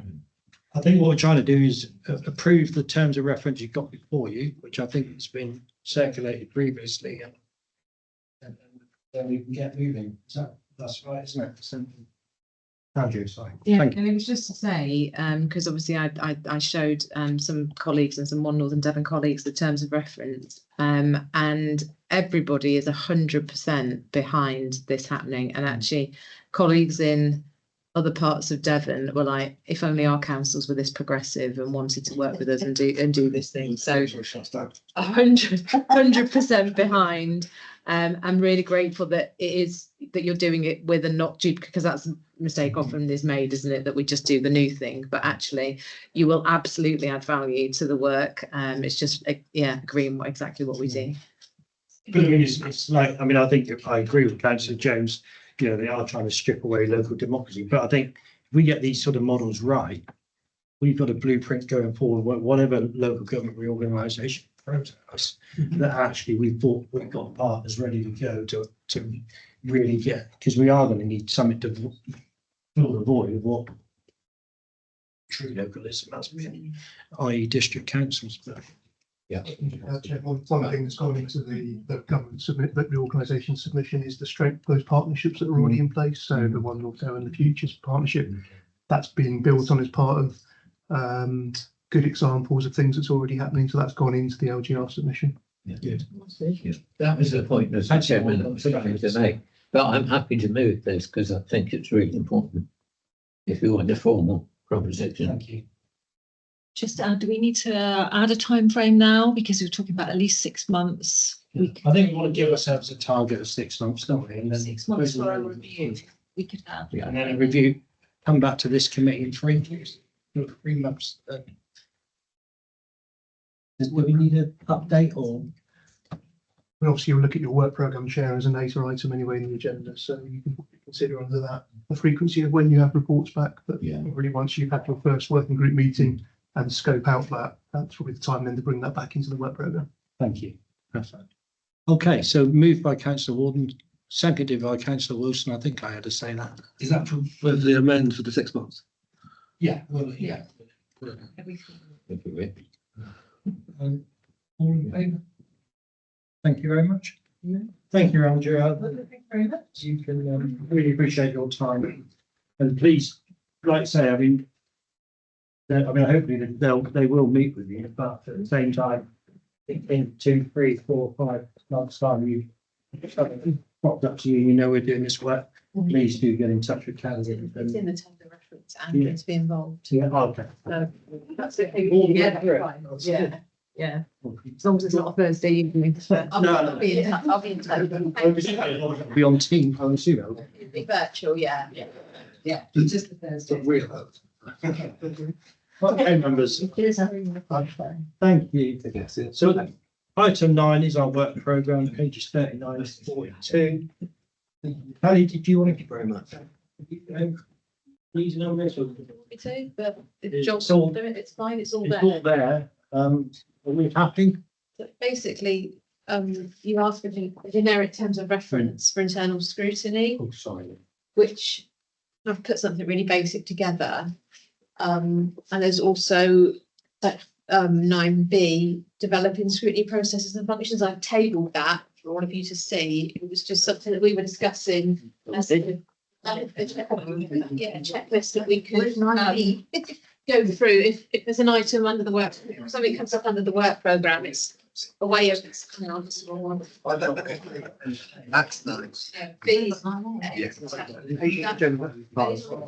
Speaker 1: I think what we're trying to do is approve the terms of reference you've got before you, which I think has been circulated previously, and then we can get moving. That's right, isn't it? Simple. Andrew, sorry.
Speaker 11: Yeah,
Speaker 1: Thank you.
Speaker 11: and it was just to say, because obviously I showed some colleagues and some One Northern Devon colleagues the terms of reference, and everybody is 100% behind this happening. And actually, colleagues in other parts of Devon were like, if only our councils were this progressive and wanted to work with us and do this thing. So 100% behind. I'm really grateful that you're doing it with a not duplicate, because that's a mistake often is made, isn't it? That we just do the new thing, but actually you will absolutely add value to the work. It's just agreeing exactly what we do.
Speaker 1: But I mean, it's like, I mean, I think I agree with Councillor Jones, you know, they are trying to strip away local democracy, but I think if we get these sort of models right, we've got a blueprint going forward, whatever local government reorganisation throws at us, that actually we've got partners ready to go to really get, because we are going to need something to fill the void of what true localism has been, i.e. district councils. But
Speaker 4: yeah.
Speaker 7: One thing that's gone into the government the organisation submission is the strength of those partnerships that are already in place. So the One North and the Futures partnership, that's being built on as part of good examples of things that's already happening. So that's gone into the LGR submission.
Speaker 4: Yeah. Good. That was the point as the chairman I was trying to make. But I'm happy to move this because I think it's really important. If you want a formal proposition.
Speaker 1: Thank you.
Speaker 9: Just do we need to add a time frame now, because we're talking about at least 6 months?
Speaker 1: I think we want to give ourselves a target of 6 months, don't we? And then
Speaker 9: 6 months for a review. We could have.
Speaker 1: And then a review, come back to this committee in 3 years, 3 months. Do we need an update or?
Speaker 7: And obviously you'll look at your work programme, Chair, as a later item anyway in the agenda, so you can consider under that the frequency of when you have reports back. But really, once you've had your first working group meeting and scope out that's probably the time then to bring that back into the work programme.
Speaker 1: Thank you. Perfect. Okay, so moved by Councillor Warden, seconded by Councillor Wilson. I think I had to say that.
Speaker 8: Is that for the amend for the 6 months?
Speaker 1: Yeah, well, yeah. All in favour? Thank you very much. Thank you, Andrew.
Speaker 9: Thank you very much.
Speaker 1: You can really appreciate your time, and please, like I say, I mean, hopefully they will meet with you, but at the same time, in 2, 3, 4, 5 months' time, you popped up to you, you know we're doing this work. Please do get in touch with candidates.
Speaker 11: It's in the tender reference and to be involved.
Speaker 1: Yeah, okay.
Speaker 11: So that's okay. Yeah, that's fine. Yeah. Yeah, as long as it's not a Thursday evening. I'll be in touch. I'll be in touch.
Speaker 1: It'll be on team, I assume.
Speaker 11: It'll be virtual, yeah. Yeah, just the Thursday.
Speaker 1: Okay, members. Thank you. So item 9 is our work programme, pages 39 to 42. Patty, did you want to?
Speaker 5: Very much.
Speaker 1: These numbers?
Speaker 11: But if John's
Speaker 1: It's all-
Speaker 11: do it, it's fine, it's all
Speaker 1: It's
Speaker 11: there.
Speaker 1: all there. Are we happy?
Speaker 11: So basically, you asked for generic terms of reference for internal scrutiny,
Speaker 1: Oh, sorry.
Speaker 11: which I've put something really basic together. And there's also 9B, developing scrutiny processes and functions. I've tabled that for all of you to see. It was just something that we were discussing as a checklist that we could go through. If there's an item under the work, if something comes up under the work programme, it's a way of.
Speaker 5: That's nice.
Speaker 11: B.
Speaker 5: Yeah.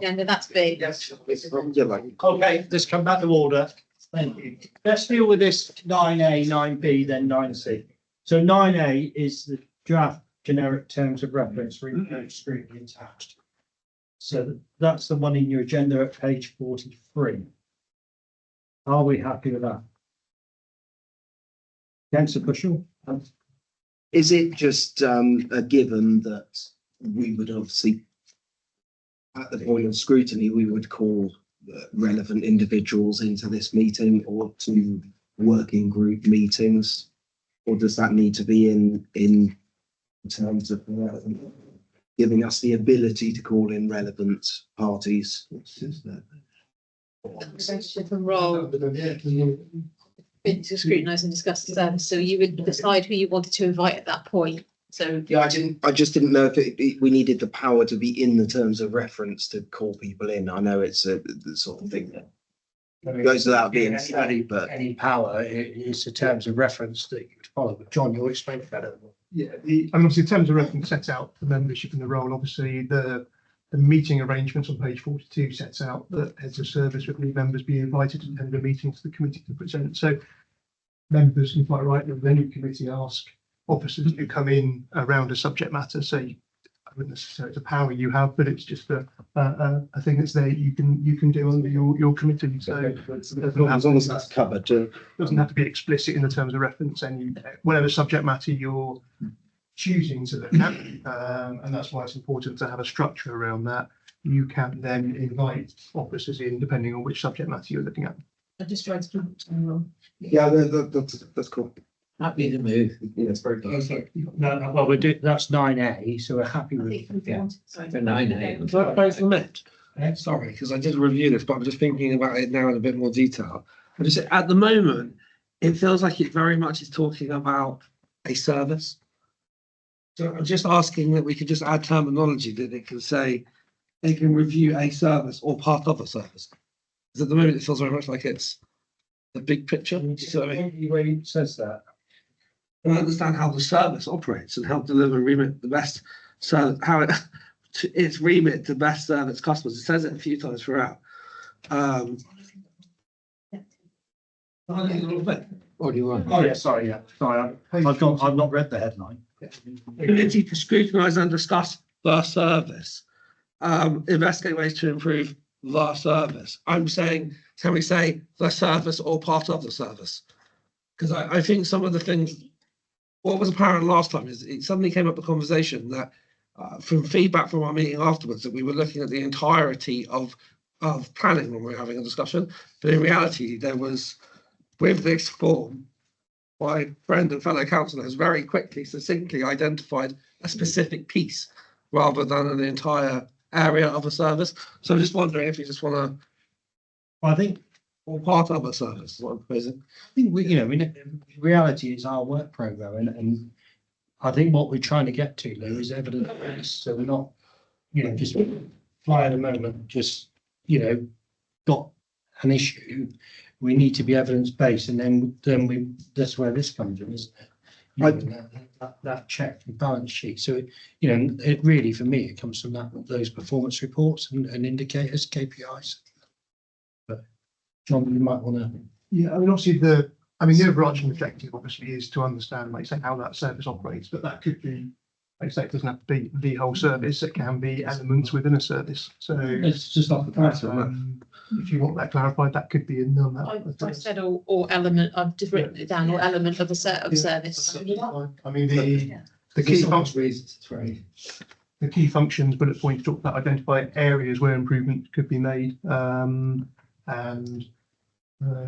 Speaker 11: Yeah, no, that's B.
Speaker 1: Okay, let's come back to order. Thank you. Let's deal with this 9A, 9B, then 9C. So 9A is the draft generic terms of reference for internal scrutiny attached. So that's the one in your agenda at page 43. Are we happy with that? Councillor Bushell?
Speaker 5: Is it just a given that we would obviously, at the point of scrutiny, we would call relevant individuals into this meeting or to working group meetings? Or does that need to be in terms of giving us the ability to call in relevant parties?
Speaker 11: Relationship and role. Been to scrutinise and discuss the service, so you would decide who you wanted to invite at that point. So
Speaker 5: Yeah, I just didn't know if we needed the power to be in the terms of reference to call people in. I know it's the sort of thing that goes without being said, but
Speaker 1: Any power is the terms of reference that you would follow. But John, you'll explain better.
Speaker 7: Yeah, and obviously in terms of reference sets out the membership and the role. Obviously the meeting arrangements on page 42 sets out that heads of service with new members being invited to attend a meeting to the committee to present. So members, you quite rightly, of any committee ask officers who come in around a subject matter, say wouldn't necessarily, it's a power you have, but it's just a thing that's there you can do under your committee. So
Speaker 5: As long as that's covered,
Speaker 7: doesn't have to be explicit in the terms of reference, and whatever subject matter you're choosing to look at, and that's why it's important to have a structure around that. You can then invite officers in depending on which subject matter you're looking at.
Speaker 9: I just tried to put wrong.
Speaker 5: yeah, that's cool.
Speaker 4: Happy to move.
Speaker 5: Yeah, it's very good.
Speaker 1: No, well, that's 9A, so we're happy with. Yeah.
Speaker 4: For 9A.
Speaker 8: Can I place the minute? Sorry, because I did review this, but I'm just thinking about it now in a bit more detail. I just at the moment, it feels like it very much is talking about a service. So I'm just asking that we could just add terminology that it can say they can review a service or part of a service. Because at the moment it feels very much like it's the big picture. Do you see what I mean?
Speaker 1: Where it says that.
Speaker 8: And I understand how the service operates and help deliver remit the best, so how its remit to best serve its customers. It says it a few times throughout.
Speaker 4: What do you want?
Speaker 1: Oh, yeah, sorry, sorry, I've not read the headline.
Speaker 8: Ability to scrutinise and discuss the service. Investigate ways to improve the service. I'm saying, can we say the service or part of the service? Because I think some of the things, what was apparent last time is it suddenly came up a conversation that from feedback from our meeting afterwards that we were looking at the entirety of planning when we were having a discussion. But in reality, there was, with this form, my friend and fellow councillor has very quickly, succinctly identified a specific piece rather than an entire area of a service. So I'm just wondering if you just want to.
Speaker 1: I think,
Speaker 8: or part of a service, is what I'm proposing.
Speaker 1: I think in reality it's our work programme, and I think what we're trying to get to, Lou, is evidence-based. So we're not, just fly at the moment, just, got an issue. We need to be evidence-based, and then that's where this comes in, isn't it? That check and balance sheet. So it really, for me, it comes from those performance reports and indicators, KPIs. But John, you might want to.
Speaker 7: Yeah, I mean, obviously the overarching objective obviously is to understand, like say, how that service operates, but that could be, like say, it doesn't have to be the whole service. It can be elements within a service. So
Speaker 1: it's just off the pattern.
Speaker 7: If you want that clarified, that could be in that.
Speaker 9: I said or element. I've just written it down. Or element of a service.
Speaker 7: I mean the key functions. The key functions bullet point talk about identify areas where improvement could be made, and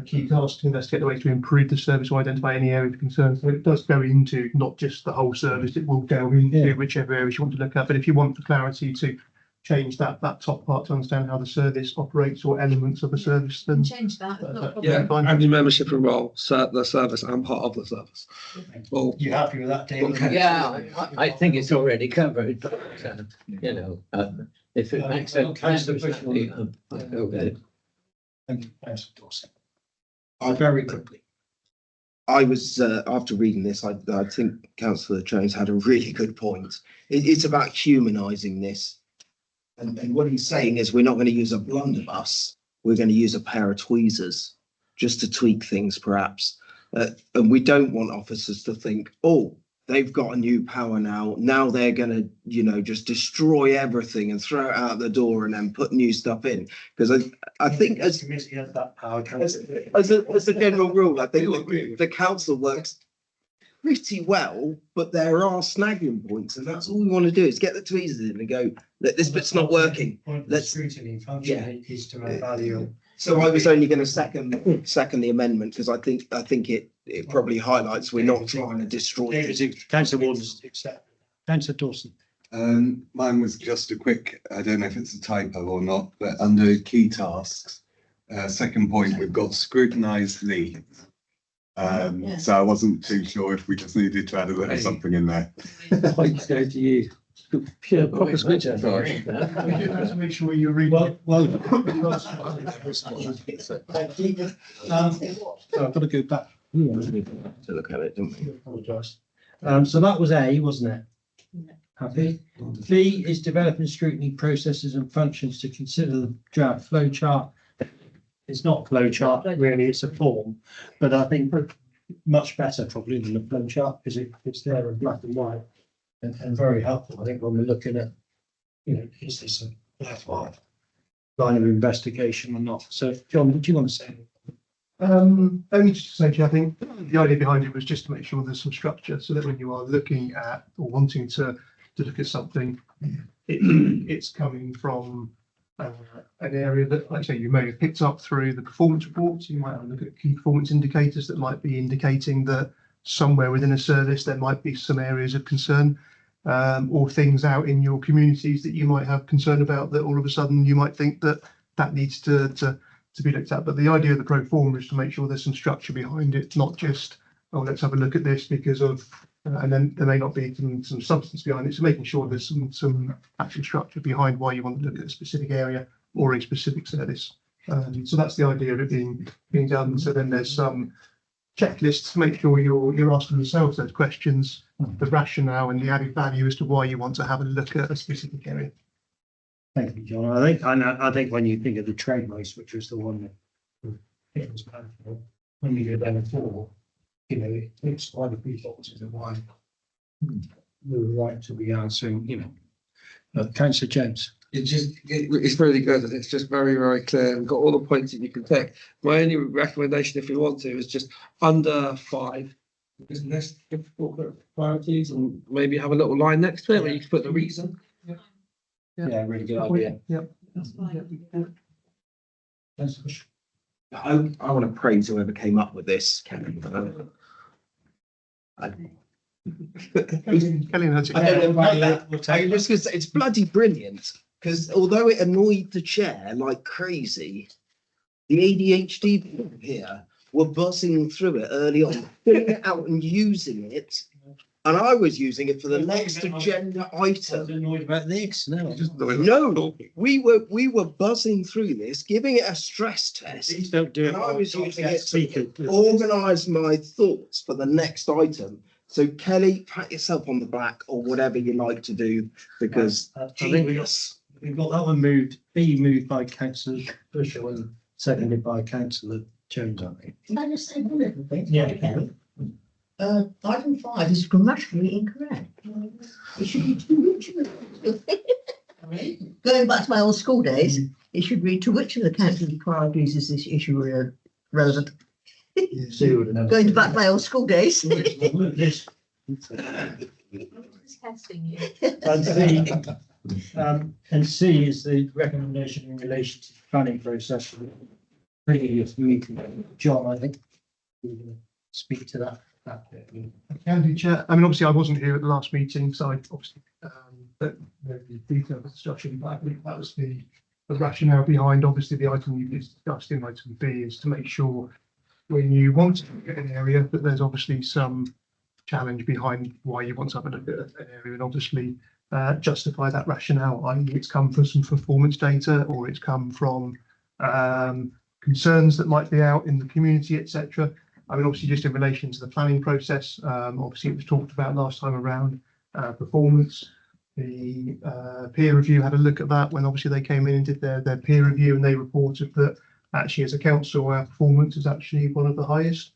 Speaker 7: key tasks to investigate the way to improve the service or identify any area of concern. So it does go into not just the whole service, it will delve into whichever areas you want to look at. But if you want the clarity to change that top part to understand how the service operates or elements of a service, then
Speaker 9: change that.
Speaker 8: And the membership and role, the service and part of the service. Well,
Speaker 1: you happy with that, David?
Speaker 8: Okay.
Speaker 4: Yeah, I think it's already covered, but if it makes sense. Okay.
Speaker 1: Thank you, Councillor Dawson. Very quickly.
Speaker 5: I was after reading this, I think Councillor Jones had a really good point. It's about humanising this, and what he's saying is we're not going to use a blunderbuss. We're going to use a pair of tweezers just to tweak things, perhaps. And we don't want officers to think, oh, they've got a new power now. Now they're going to, just destroy everything and throw it out the door and then put new stuff in. Because I think as a general rule, I think the council works pretty well, but there are snagging points, and that's all we want to do is get the tweezers in and go, this bit's not working. Let's
Speaker 1: scrutiny function is to add value.
Speaker 5: So I was only going to second the amendment because I think it probably highlights we're not trying to destroy.
Speaker 1: Councillor Warden's accept. Councillor Dawson.
Speaker 21: Mine was just a quick, I don't know if it's a typo or not, but under key tasks, second point, we've got scrutinise leads. So I wasn't too sure if we just needed to add a little something in there.
Speaker 8: Thanks go to you. Pure proper scripture.
Speaker 7: To make sure you read.
Speaker 1: Well, so I've got to go back
Speaker 5: to look at it, don't we?
Speaker 1: Apologise. So that was A, wasn't it? Happy. B is developing scrutiny processes and functions to consider the draft flow chart. It's not flow chart really, it's a form, but I think much better probably than the flow chart because it's there in black and white. and very helpful, I think, when we're looking at, is this a worthwhile line of investigation or not? So, John, what do you want to say?
Speaker 7: Only just to say, to you, I think the idea behind it was just to make sure there's some structure so that when you are looking at or wanting to look at something, it's coming from an area that, like I say, you may have picked up through the performance reports. You might have a look at key performance indicators that might be indicating that somewhere within a service there might be some areas of concern, or things out in your communities that you might have concern about that all of a sudden you might think that needs to be looked at. But the idea of the pro forma is to make sure there's some structure behind it, not just, oh, let's have a look at this because of, and then there may not be some substance behind it. So making sure there's some actual structure behind why you want to look at a specific area or a specific service. So that's the idea of it being done. So then there's some checklists to make sure you're asking yourselves those questions, the rationale and the added value as to why you want to have a look at a specific area.
Speaker 1: Thank you, John. I think when you think of the tradeways, which was the one that it was planned for, when you go down before, it's quite a few boxes of why we were right to be answering, Councillor James.
Speaker 8: It's really good, and it's just very, very clear. We've got all the points that you can take. My only recommendation, if we want to, is just under 5, because less difficult priorities, and maybe have a little line next to it where you can put the reason.
Speaker 1: Yeah, really good idea.
Speaker 7: Yep.
Speaker 5: I want to praise whoever came up with this. It's bloody brilliant, because although it annoyed the chair like crazy, the ADHD people here were buzzing through it early on, filling it out and using it. And I was using it for the next agenda item.
Speaker 1: Annoyed about this? No,
Speaker 5: no, we were buzzing through this, giving it a stress test.
Speaker 1: Please don't do it.
Speaker 5: And I was using it to organise my thoughts for the next item. So Kelly, pat yourself on the back or whatever you like to do, because
Speaker 1: I think we've got that one moved by Councillor Bushell and seconded by Councillor Jones, I think.
Speaker 6: Can I just say one little thing?
Speaker 1: Yeah.
Speaker 6: Kelly? Item 5 is grammatically incorrect. It should be to which of the going back to my old school days, it should read to which of the council's priorities is this issue relevant? Going back to my old school days.
Speaker 9: Testing you.
Speaker 1: And C is the recommendation in relation to the planning process. Previous meeting, John, I think you're going to speak to that bit.
Speaker 7: I can do, Chair. I mean, obviously, I wasn't here at the last meeting, so I obviously don't know the detail of the discussion, but I think that was the rationale behind, obviously, the item you discussed in item B is to make sure when you want to look at an area that there's obviously some challenge behind why you want to have a look at an area, and obviously justify that rationale. Either it's come from some performance data or it's come from concerns that might be out in the community, etc. I mean, obviously, just in relation to the planning process, obviously it was talked about last time around performance. The peer review had a look at that when obviously they came in and did their peer review, and they reported that actually as a council our performance is actually one of the highest.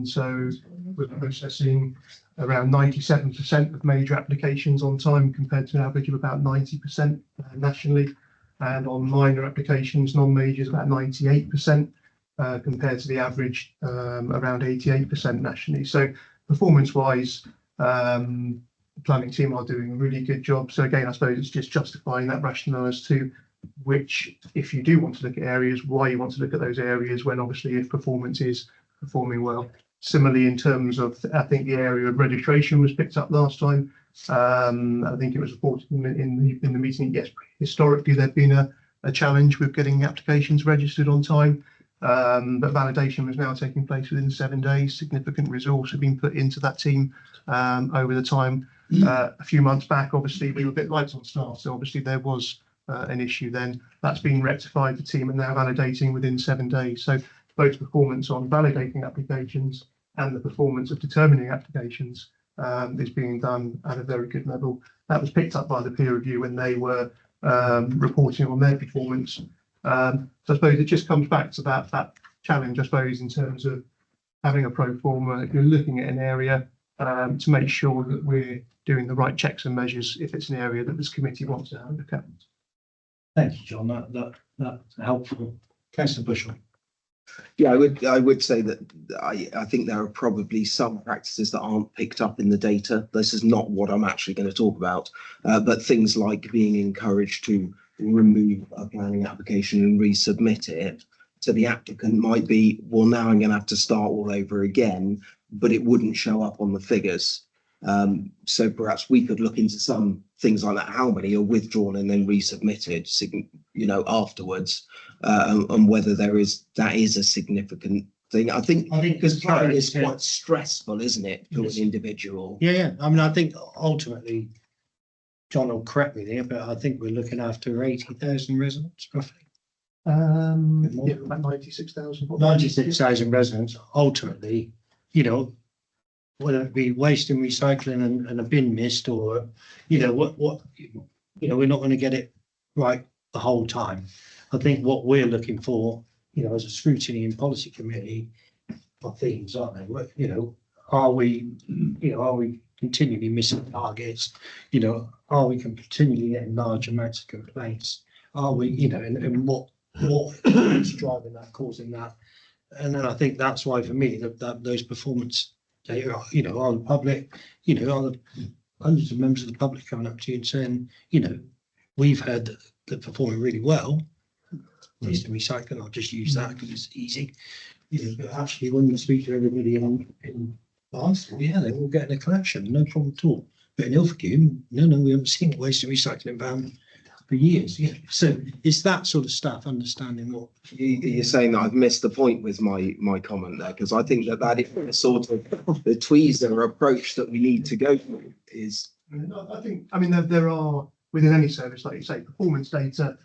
Speaker 7: So we're processing around 97% of major applications on time compared to an average of about 90% nationally, and on minor applications, non-majors, about 98%. Compared to the average around 88% nationally. So performance-wise, the planning team are doing a really good job. So again, I suppose it's just justifying that rationale as to which, if you do want to look at areas, why you want to look at those areas when obviously if performance is performing well. Similarly, in terms of, I think the area of registration was picked up last time. I think it was reported in the meeting. Yes, historically there'd been a challenge with getting applications registered on time. But validation was now taking place within 7 days. Significant resource had been put into that team over the time. A few months back, obviously, we were a bit light on staff, so obviously there was an issue then. That's been rectified. The team are now validating within 7 days. So both performance on validating applications and the performance of determining applications is being done at a very good level. That was picked up by the peer review when they were reporting on their performance. So I suppose it just comes back to that challenge, I suppose, in terms of having a pro forma. If you're looking at an area, to make sure that we're doing the right checks and measures if it's an area that this committee wants to have a look at.
Speaker 1: Thank you, John. That's helpful. Councillor Bushell.
Speaker 5: Yeah, I would say that I think there are probably some practices that aren't picked up in the data. This is not what I'm actually going to talk about, but things like being encouraged to remove a planning application and resubmit it to the applicant might be, well, now I'm going to have to start all over again, but it wouldn't show up on the figures. So perhaps we could look into some things like that, how many are withdrawn and then resubmitted, afterwards, and whether that is a significant thing. I think because planning is quite stressful, isn't it, for an individual?
Speaker 1: Yeah. I mean, I think ultimately, John will correct me there, but I think we're looking after 80,000 residents roughly.
Speaker 7: Yeah, about 96,000.
Speaker 1: 96,000 residents. Ultimately, whether it be waste and recycling and a bin mist, or we're not going to get it right the whole time. I think what we're looking for, as a scrutiny and policy committee, are themes, aren't they? Are we continually missing targets? Are we continually getting large amounts of complaints? Are we, and what is driving that, causing that? And then I think that's why, for me, that those performance data, are the public, are the hundreds of members of the public coming up to you and saying, we've heard that they're performing really well. Waste and recycling, I'll just use that because it's easy. But actually, when you speak to everybody in Barnstable, they're all getting a collection, no problem at all. But in Ilfracombe, no, we haven't seen a waste and recycling ban for years. So it's that sort of stuff, understanding what
Speaker 5: you're saying. That I've missed the point with my comment there, because I think that is the sort of the tweezer approach that we need to go through.
Speaker 7: There are, within any service, like you say, performance data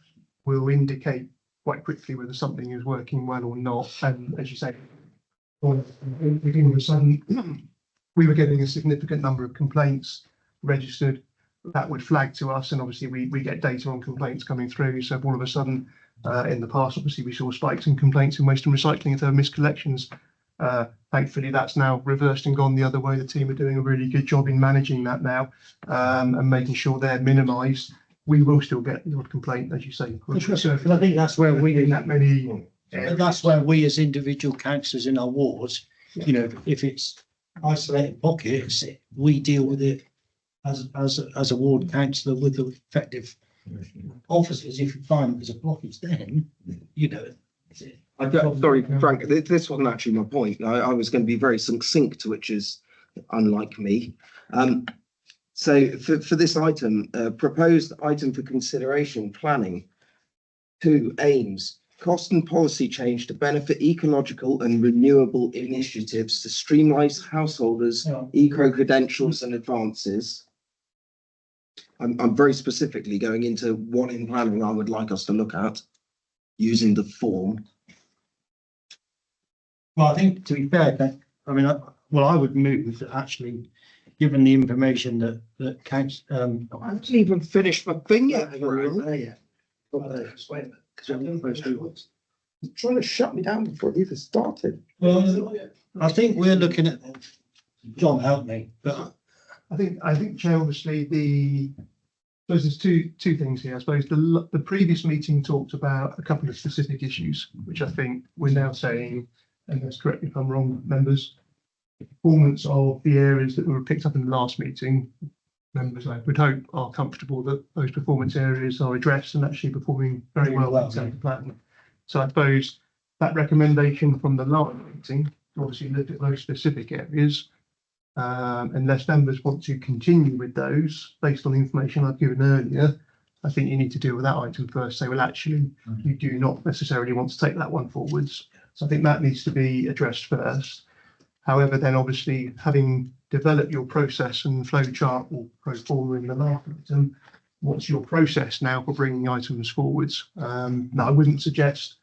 Speaker 7: will indicate quite quickly whether something is working well or not. And as you say, all of a sudden we were getting a significant number of complaints registered. That would flag to us, and obviously we get data on complaints coming through. So all of a sudden, in the past, obviously we saw spikes in complaints in waste and recycling if there were missed collections. Thankfully, that's now reversed and gone the other way. The team are doing a really good job in managing that now, and making sure they're minimised. We will still get the odd complaint, as you say.
Speaker 1: So I think that's where
Speaker 7: that's
Speaker 1: where we as individual councillors in our wards, if it's isolated pockets, we deal with it as a ward councillor with the effective officers. If you find there's a blockage, then
Speaker 5: Sorry, Frank, this wasn't actually my point. I was going to be very succinct, which is unlike me. So for this item, proposed item for consideration, planning, 2 aims, cost and policy change to benefit ecological and renewable initiatives to streamline householders, eco-credentials and advances. I'm very specifically going into what in planning I would like us to look at using the form.
Speaker 1: Well, I think, to be fair, I would move that, actually, given the information that counts.
Speaker 5: I haven't even finished my thing yet. Trying to shut me down before it even started.
Speaker 1: Well, I think we're looking at, John, help me, but
Speaker 7: I think, Chair, obviously there's two things here. I suppose the previous meeting talked about a couple of specific issues, which I think we're now saying, and let's correct me if I'm wrong, members, the performance of the areas that were picked up in the last meeting, members, I would hope, are comfortable that those performance areas are addressed and actually performing very well in terms of planning. So I suppose that recommendation from the last meeting, obviously look at those specific areas, unless members want to continue with those based on the information I've given earlier. I think you need to deal with that item first. Say, well, actually, you do not necessarily want to take that one forwards. So I think that needs to be addressed first. However, then obviously, having developed your process and flow chart or pro forma in the last item, what's your process now for bringing items forwards? Now, I wouldn't suggest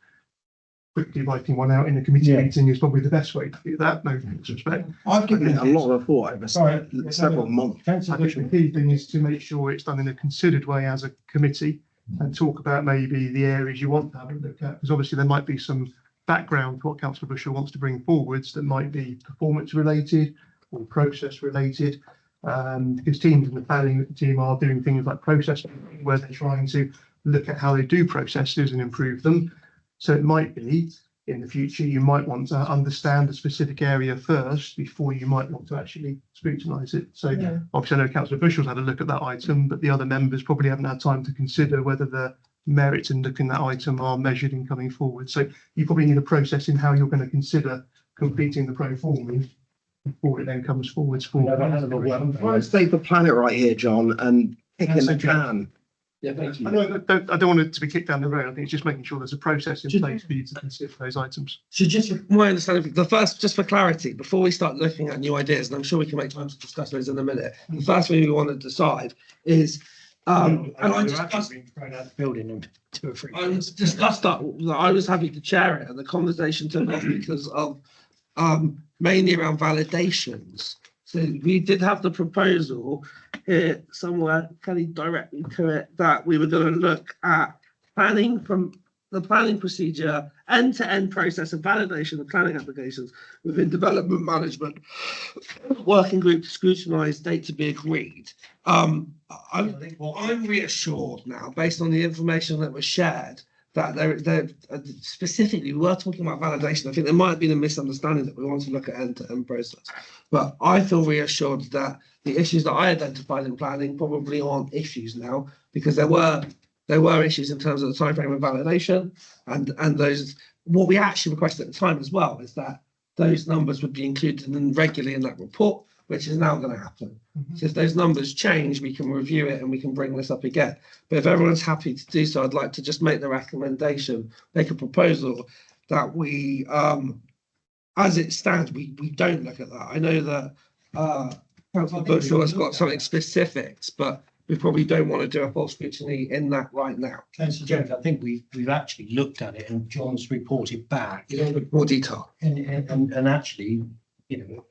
Speaker 7: quickly writing one out in a committee meeting is probably the best way to do that. No disrespect.
Speaker 5: I've given it a lot of thought over several months.
Speaker 7: I think the key thing is to make sure it's done in a considered way as a committee, and talk about maybe the areas you want to have a look at, because obviously there might be some background to what Councillor Bushell wants to bring forwards that might be performance related, or process related. Because teams in the planning team are doing things like process where they're trying to look at how they do processes and improve them. So it might be in the future, you might want to understand a specific area first before you might want to actually scrutinise it. So obviously I know Councillor Bushells had a look at that item, but the other members probably haven't had time to consider whether the merits in looking at that item are measured in coming forward. So you probably need a process in how you're going to consider completing the pro forma before it then comes forwards for.
Speaker 5: I'm trying to save the planet right here, John, and kicking the can.
Speaker 8: Yeah, thank you.
Speaker 7: I don't want it to be kicked down the road. I think it's just making sure there's a process in place for you to consider those items.
Speaker 8: So just for my understanding, the first, just for clarity, before we start looking at new ideas, and I'm sure we can make time to discuss those in a minute, the first thing we want to decide is, and I discussed,
Speaker 1: building them 2 or 3
Speaker 8: I discussed that I was happy to chair it, and the conversation took off because of mainly around validations. So we did have the proposal here somewhere, Kelly directly to it, that we were going to look at planning from the planning procedure, end-to-end process of validation of planning applications within development management, working group to scrutinise, date to be agreed. I'm reassured now, based on the information that was shared, that they're specifically, we were talking about validation. I think there might have been a misunderstanding that we want to look at end-to-end process. But I feel reassured that the issues that I identified in planning probably aren't issues now, because there were issues in terms of the timeframe of validation, and those, what we actually requested at the time as well is that those numbers would be included regularly in that report, which is now going to happen. So if those numbers change, we can review it and we can bring this up again. But if everyone's happy to do so, I'd like to just make the recommendation, make a proposal that we, as it stands, we don't look at that. I know that Councillor Bushell has got something specifics, but we probably don't want to do a full scrutiny in that right now.
Speaker 1: Councillor Jones, I think we've actually looked at it and John's reported back.
Speaker 8: More detail.
Speaker 1: And actually,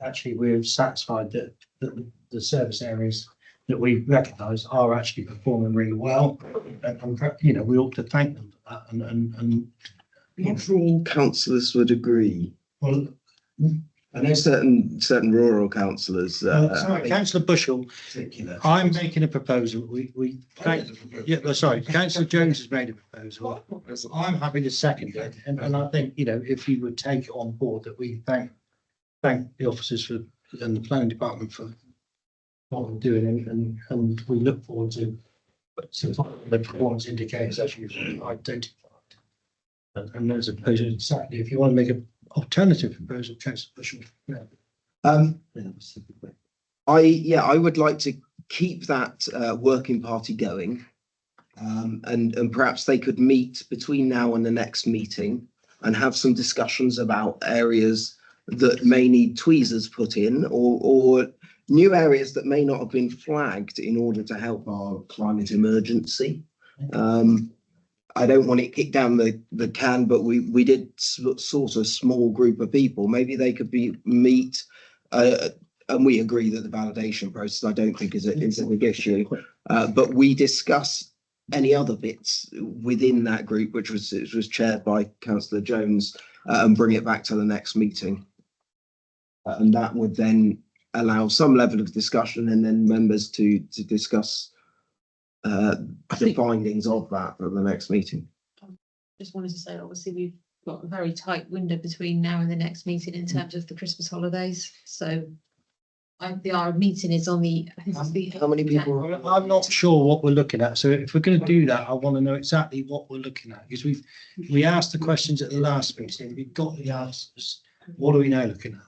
Speaker 1: actually we're satisfied that the service areas that we recognise are actually performing really well. And we ought to thank them for that. And
Speaker 5: not all councillors would agree.
Speaker 1: Well,
Speaker 5: I know certain rural councillors.
Speaker 1: Sorry, Councillor Bushell, I'm making a proposal. Sorry, Councillor Jones has made a proposal. I'm happy to second it, and I think if you would take it on board that we thank the officers and the planning department for what we're doing, and we look forward to the performance indicators as you've identified. And as opposed to exactly, if you want to make an alternative proposal, Councillor Bushell.
Speaker 5: I would like to keep that working party going, and perhaps they could meet between now and the next meeting and have some discussions about areas that may need tweezers put in, or new areas that may not have been flagged in order to help our climate emergency. I don't want it kicked down the can, but we did sort of small group of people. Maybe they could meet, and we agree that the validation process I don't think is a big issue. But we discuss any other bits within that group, which was chaired by Councillor Jones, and bring it back to the next meeting. And that would then allow some level of discussion, and then members to discuss the findings of that at the next meeting.
Speaker 9: Just wanted to say, obviously, we've got a very tight window between now and the next meeting in terms of the Christmas holidays. So our meeting is on the, I think it's the.
Speaker 5: How many people?
Speaker 1: I'm not sure what we're looking at. So if we're going to do that, I want to know exactly what we're looking at, because we asked the questions at the last meeting. We've got the answers. What are we now looking at?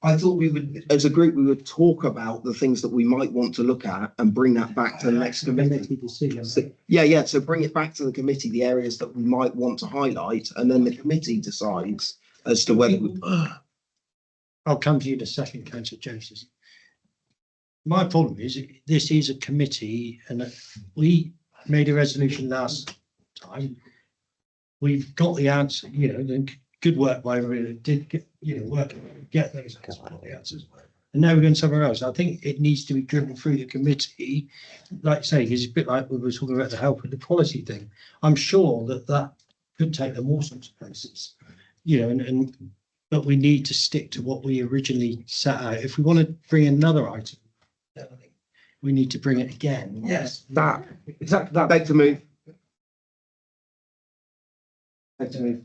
Speaker 5: I thought we would, as a group, we would talk about the things that we might want to look at and bring that back to the next committee. So bring it back to the committee, the areas that we might want to highlight, and then the committee decides as to whether.
Speaker 1: I'll come to you in a second, Councillor Jones. My problem is this is a committee, and we made a resolution last time. We've got the answer, good work by everybody that did get those answers. And now we're going somewhere else. I think it needs to be driven through the committee, like say, because it's a bit like we were talking about the health and equality thing. I'm sure that could take them all sorts of places, and but we need to stick to what we originally set out. If we want to bring another item, then I think we need to bring it again.
Speaker 8: Yes, that, exactly that.
Speaker 5: Beg to move. Beg to move.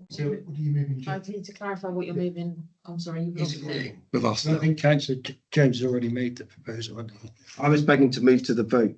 Speaker 2: So
Speaker 7: what are you moving?
Speaker 11: I need to clarify what you're moving. I'm sorry. You
Speaker 8: He's agreeing with us.
Speaker 1: I think Councillor James has already made the proposal, hasn't he?
Speaker 5: I was begging to move to the vote.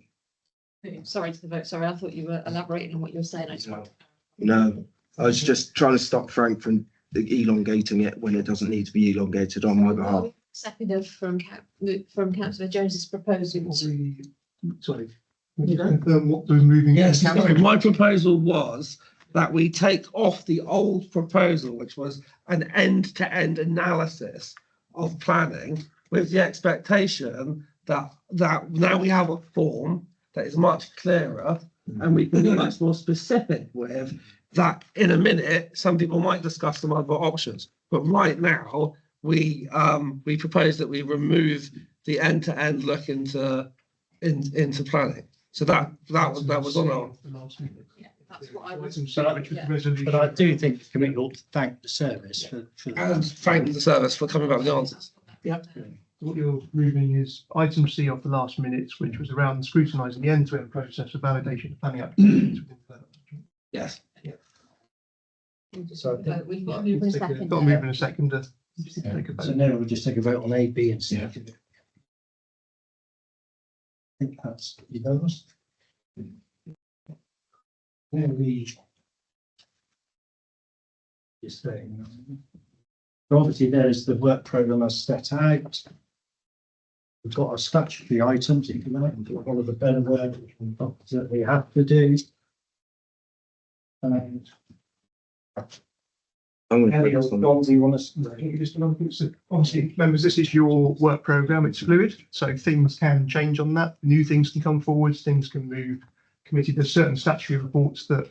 Speaker 11: Sorry to the vote. Sorry, I thought you were elaborating on what you were saying. I just wanted
Speaker 5: No, I was just trying to stop Frank from elongating it when it doesn't need to be elongated on my behalf.
Speaker 11: seconded from Councillor Jones's proposal.
Speaker 7: Sorry, would you confirm what the moving?
Speaker 8: Yes, sorry, my proposal was that we take off the old proposal, which was an end-to-end analysis of planning, with the expectation that now we have a form that is much clearer and we can be much more specific with that. In a minute, some people might discuss some other options, but right now we propose that we remove the end-to-end look into planning. So that was on our.
Speaker 11: That's what I was.
Speaker 1: But I do think the committee ought to thank the service for
Speaker 8: And thank the service for coming back with the answers.
Speaker 7: Yeah. What you're moving is item C off the last minutes, which was around scrutinising the end-to-end process of validation of planning applications within the development.
Speaker 8: Yes.
Speaker 1: So
Speaker 11: We've got to move in a second.
Speaker 7: Got to move in a second. Take a
Speaker 1: So
Speaker 7: vote.
Speaker 1: now we'll just take a vote on A, B and C.
Speaker 8: Yeah.
Speaker 1: I think that's unanimous. Then we just saying. Obviously, there's the work programme as set out. We've got our statutory items, if you like, one of the better words that we have to do. And
Speaker 5: I'm going
Speaker 1: Kelly
Speaker 5: to
Speaker 1: or
Speaker 5: put this on.
Speaker 1: Don, do you want us?
Speaker 7: Obviously, members, this is your work programme. It's fluid, so things can change on that. New things can come forwards, things can move. Committee, there's certain statutory reports that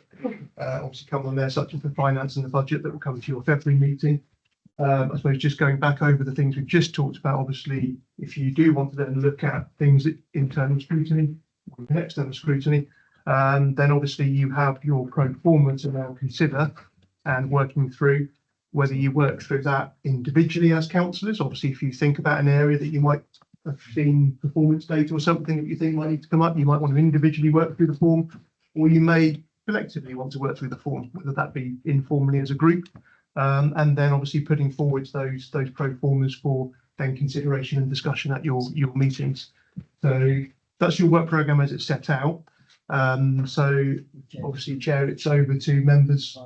Speaker 7: obviously come on there, such as the finance and the budget, that will come to your February meeting. I suppose just going back over the things we've just talked about, obviously, if you do want to then look at things at internal scrutiny, or external scrutiny, then obviously you have your pro forma to now consider and working through whether you work through that individually as councillors. Obviously, if you think about an area that you might have seen performance data or something that you think might need to come up, you might want to individually work through the form, or you may collectively want to work through the form, whether that be informally as a group. And then obviously putting forward those pro formas for then consideration and discussion at your meetings. So that's your work programme as it's set out. So obviously, Chair, it's over to members.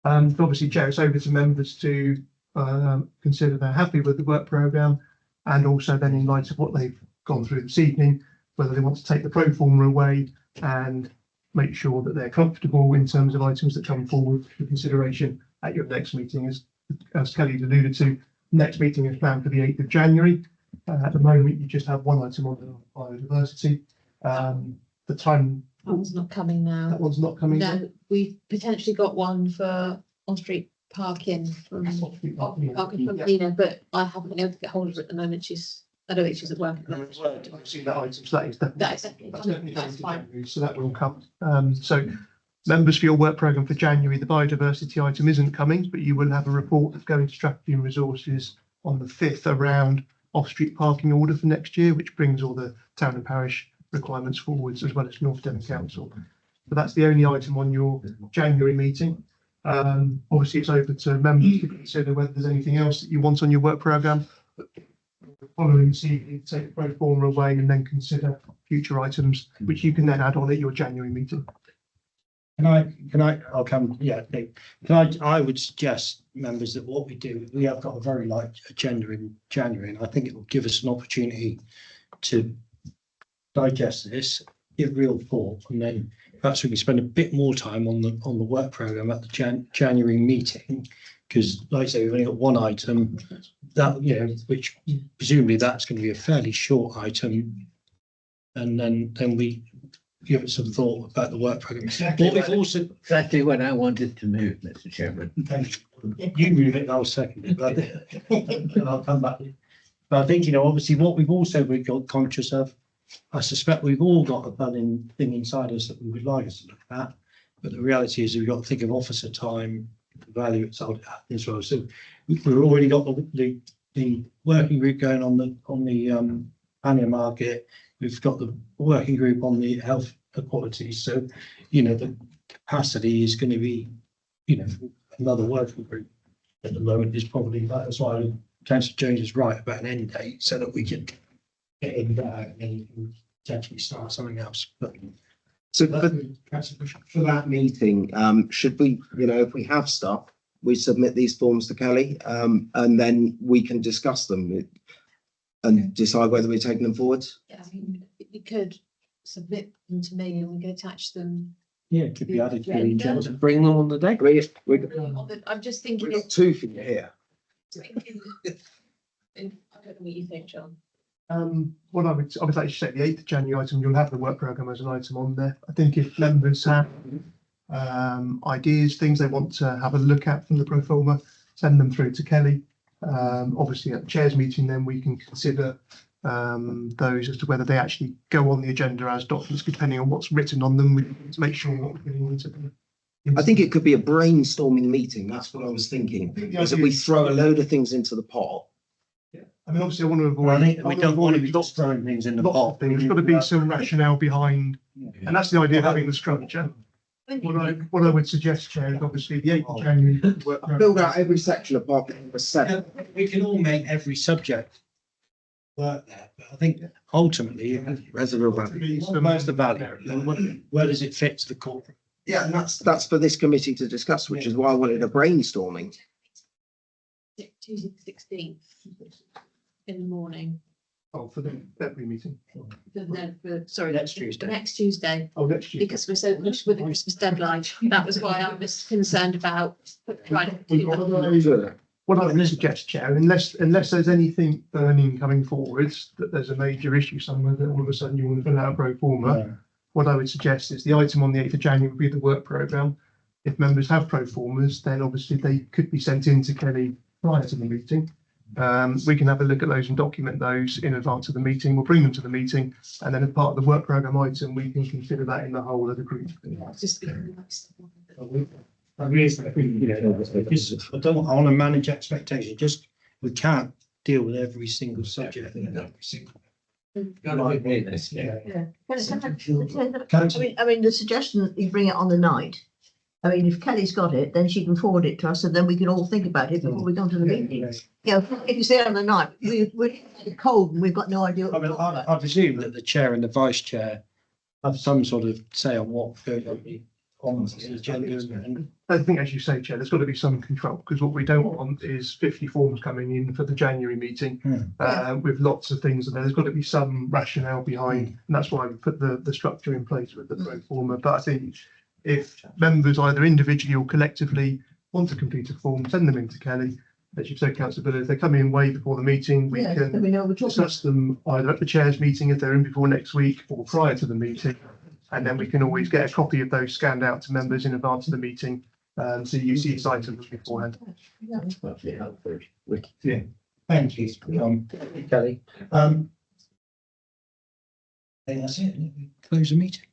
Speaker 7: Obviously, Chair, it's over to members to consider they're happy with the work programme, and also then in light of what they've gone through this evening, whether they want to take the pro forma away and make sure that they're comfortable in terms of items that come forward for consideration at your next meeting. As Kelly alluded to, next meeting is planned for the 8th of January. At the moment, you just have one item on biodiversity. The time.
Speaker 11: That one's not coming now.
Speaker 7: That one's not coming.
Speaker 11: No, we potentially got one for on-street parking from Lena, but I haven't been able to get hold of her at the moment. I don't think she's at work.
Speaker 7: I've seen that item, so that is definitely coming
Speaker 11: That's
Speaker 7: to
Speaker 11: fine.
Speaker 7: January, so that will come. So members, for your work programme for January, the biodiversity item isn't coming, but you will have a report that's going to strategy and resources on the 5th around off-street parking order for next year, which brings all the town and parish requirements forwards, as well as North Devon Council. So that's the only item on your January meeting. Obviously, it's open to members to consider whether there's anything else that you want on your work programme. Following this evening, take the pro forma away and then consider future items, which you can then add on at your January meeting.
Speaker 1: I'll come, yeah, Nick. I would suggest, members, that what we do, we have got a very light agenda in January, and I think it will give us an opportunity to digest this, give real thought, and then perhaps we can spend a bit more time on the work programme at the January meeting, because like I say, we've only got one item that, you know, which presumably that's going to be a fairly short item, and then we give it some thought about the work programme. But we've also
Speaker 4: Exactly what I wanted to move, Mr. Chairman.
Speaker 1: you move it, and I'll second it, but and I'll come back. But I think, you know, obviously what we've got conscious of, I suspect we've all got a burning thing inside us that we would like us to look at. But the reality is we've got to think of officer time, the value it's sold at as well. So we've already got the working group going on the pannier market. We've got the working group on the health equality. So, you know, the capacity is going to be, you know, another working group at the moment is probably, that's why Councillor Jones is right about an end date so that we can get in there and then you can potentially start something else. But
Speaker 5: so for that meeting, should we, you know, if we have stuff, we submit these forms to Kelly, and then we can discuss them and decide whether we're taking them forward.
Speaker 9: Yeah, I mean, we could submit them to me and we could attach them.
Speaker 1: Yeah, it could be added to the agenda.
Speaker 8: Bring them on the day.
Speaker 9: I'm just thinking.
Speaker 5: We've got two for you here.
Speaker 9: I don't know what you think, John.
Speaker 7: What I would like to say, the 8th of January item, you'll have the work programme as an item on there. I think if members have ideas, things they want to have a look at from the pro forma, send them through to Kelly. Obviously at the chairs meeting, then we can consider those as to whether they actually go on the agenda as documents, depending on what's written on them. We need to make sure what we're getting into.
Speaker 5: I think it could be a brainstorming meeting. That's what I was thinking. Is that we throw a load of things into the pot.
Speaker 7: I mean, obviously, I want to avoid.
Speaker 1: I think we don't want to be just throwing things in the pot.
Speaker 7: There's got to be some rationale behind, and that's the idea of having the structure. What I would suggest, Chair, is obviously the 8th of January.
Speaker 5: Build out every section apart from number 7.
Speaker 1: We can all make every subject work there, but I think ultimately
Speaker 5: reservoir value.
Speaker 1: Where's the value? Where does it fit to the corporate?
Speaker 5: Yeah, and that's for this committee to discuss, which is why I wanted a brainstorming.
Speaker 9: Tuesday the 16th in the morning.
Speaker 7: Oh, for the February meeting.
Speaker 9: Sorry,
Speaker 1: next Tuesday.
Speaker 9: Next Tuesday.
Speaker 7: Oh, next Tuesday.
Speaker 9: Because we're so much with the Christmas deadline. That was why I was concerned about trying to do that.
Speaker 7: What I would suggest, Chair, unless there's anything burning coming forwards, that there's a major issue somewhere that all of a sudden you want to fill out a pro forma, what I would suggest is the item on the 8th of January would be the work programme. If members have pro formas, then obviously they could be sent in to Kelly prior to the meeting. We can have a look at those and document those in advance of the meeting. We'll bring them to the meeting, and then as part of the work programme item, we can consider that in the whole of the group.
Speaker 9: Just
Speaker 1: I want to manage expectation. Just we can't deal with every single subject.
Speaker 6: I mean, the suggestion that you bring it on the night. I mean, if Kelly's got it, then she can forward it to us, and then we can all think about it before we go to the meeting. You know, if you say it on the night, we're cold and we've got no idea.
Speaker 1: I mean, I presume that the chair and the vice chair have some sort of say on what goes on the agenda.
Speaker 7: I think, as you say, Chair, there's got to be some control, because what we don't want is 50 forms coming in for the January meeting with lots of things in there. There's got to be some rationale behind, and that's why we put the structure in place with the pro forma. But I think if members either individually or collectively want to complete a form, send them in to Kelly. As you've said, Councillor Bill, if they come in way before the meeting, we can discuss them either at the chairs meeting if they're in before next week or prior to the meeting. And then we can always get a copy of those scanned out to members in advance of the meeting. So you see these items beforehand.
Speaker 1: Yeah. Thank you, Kelly. I think that's it. Close the meeting.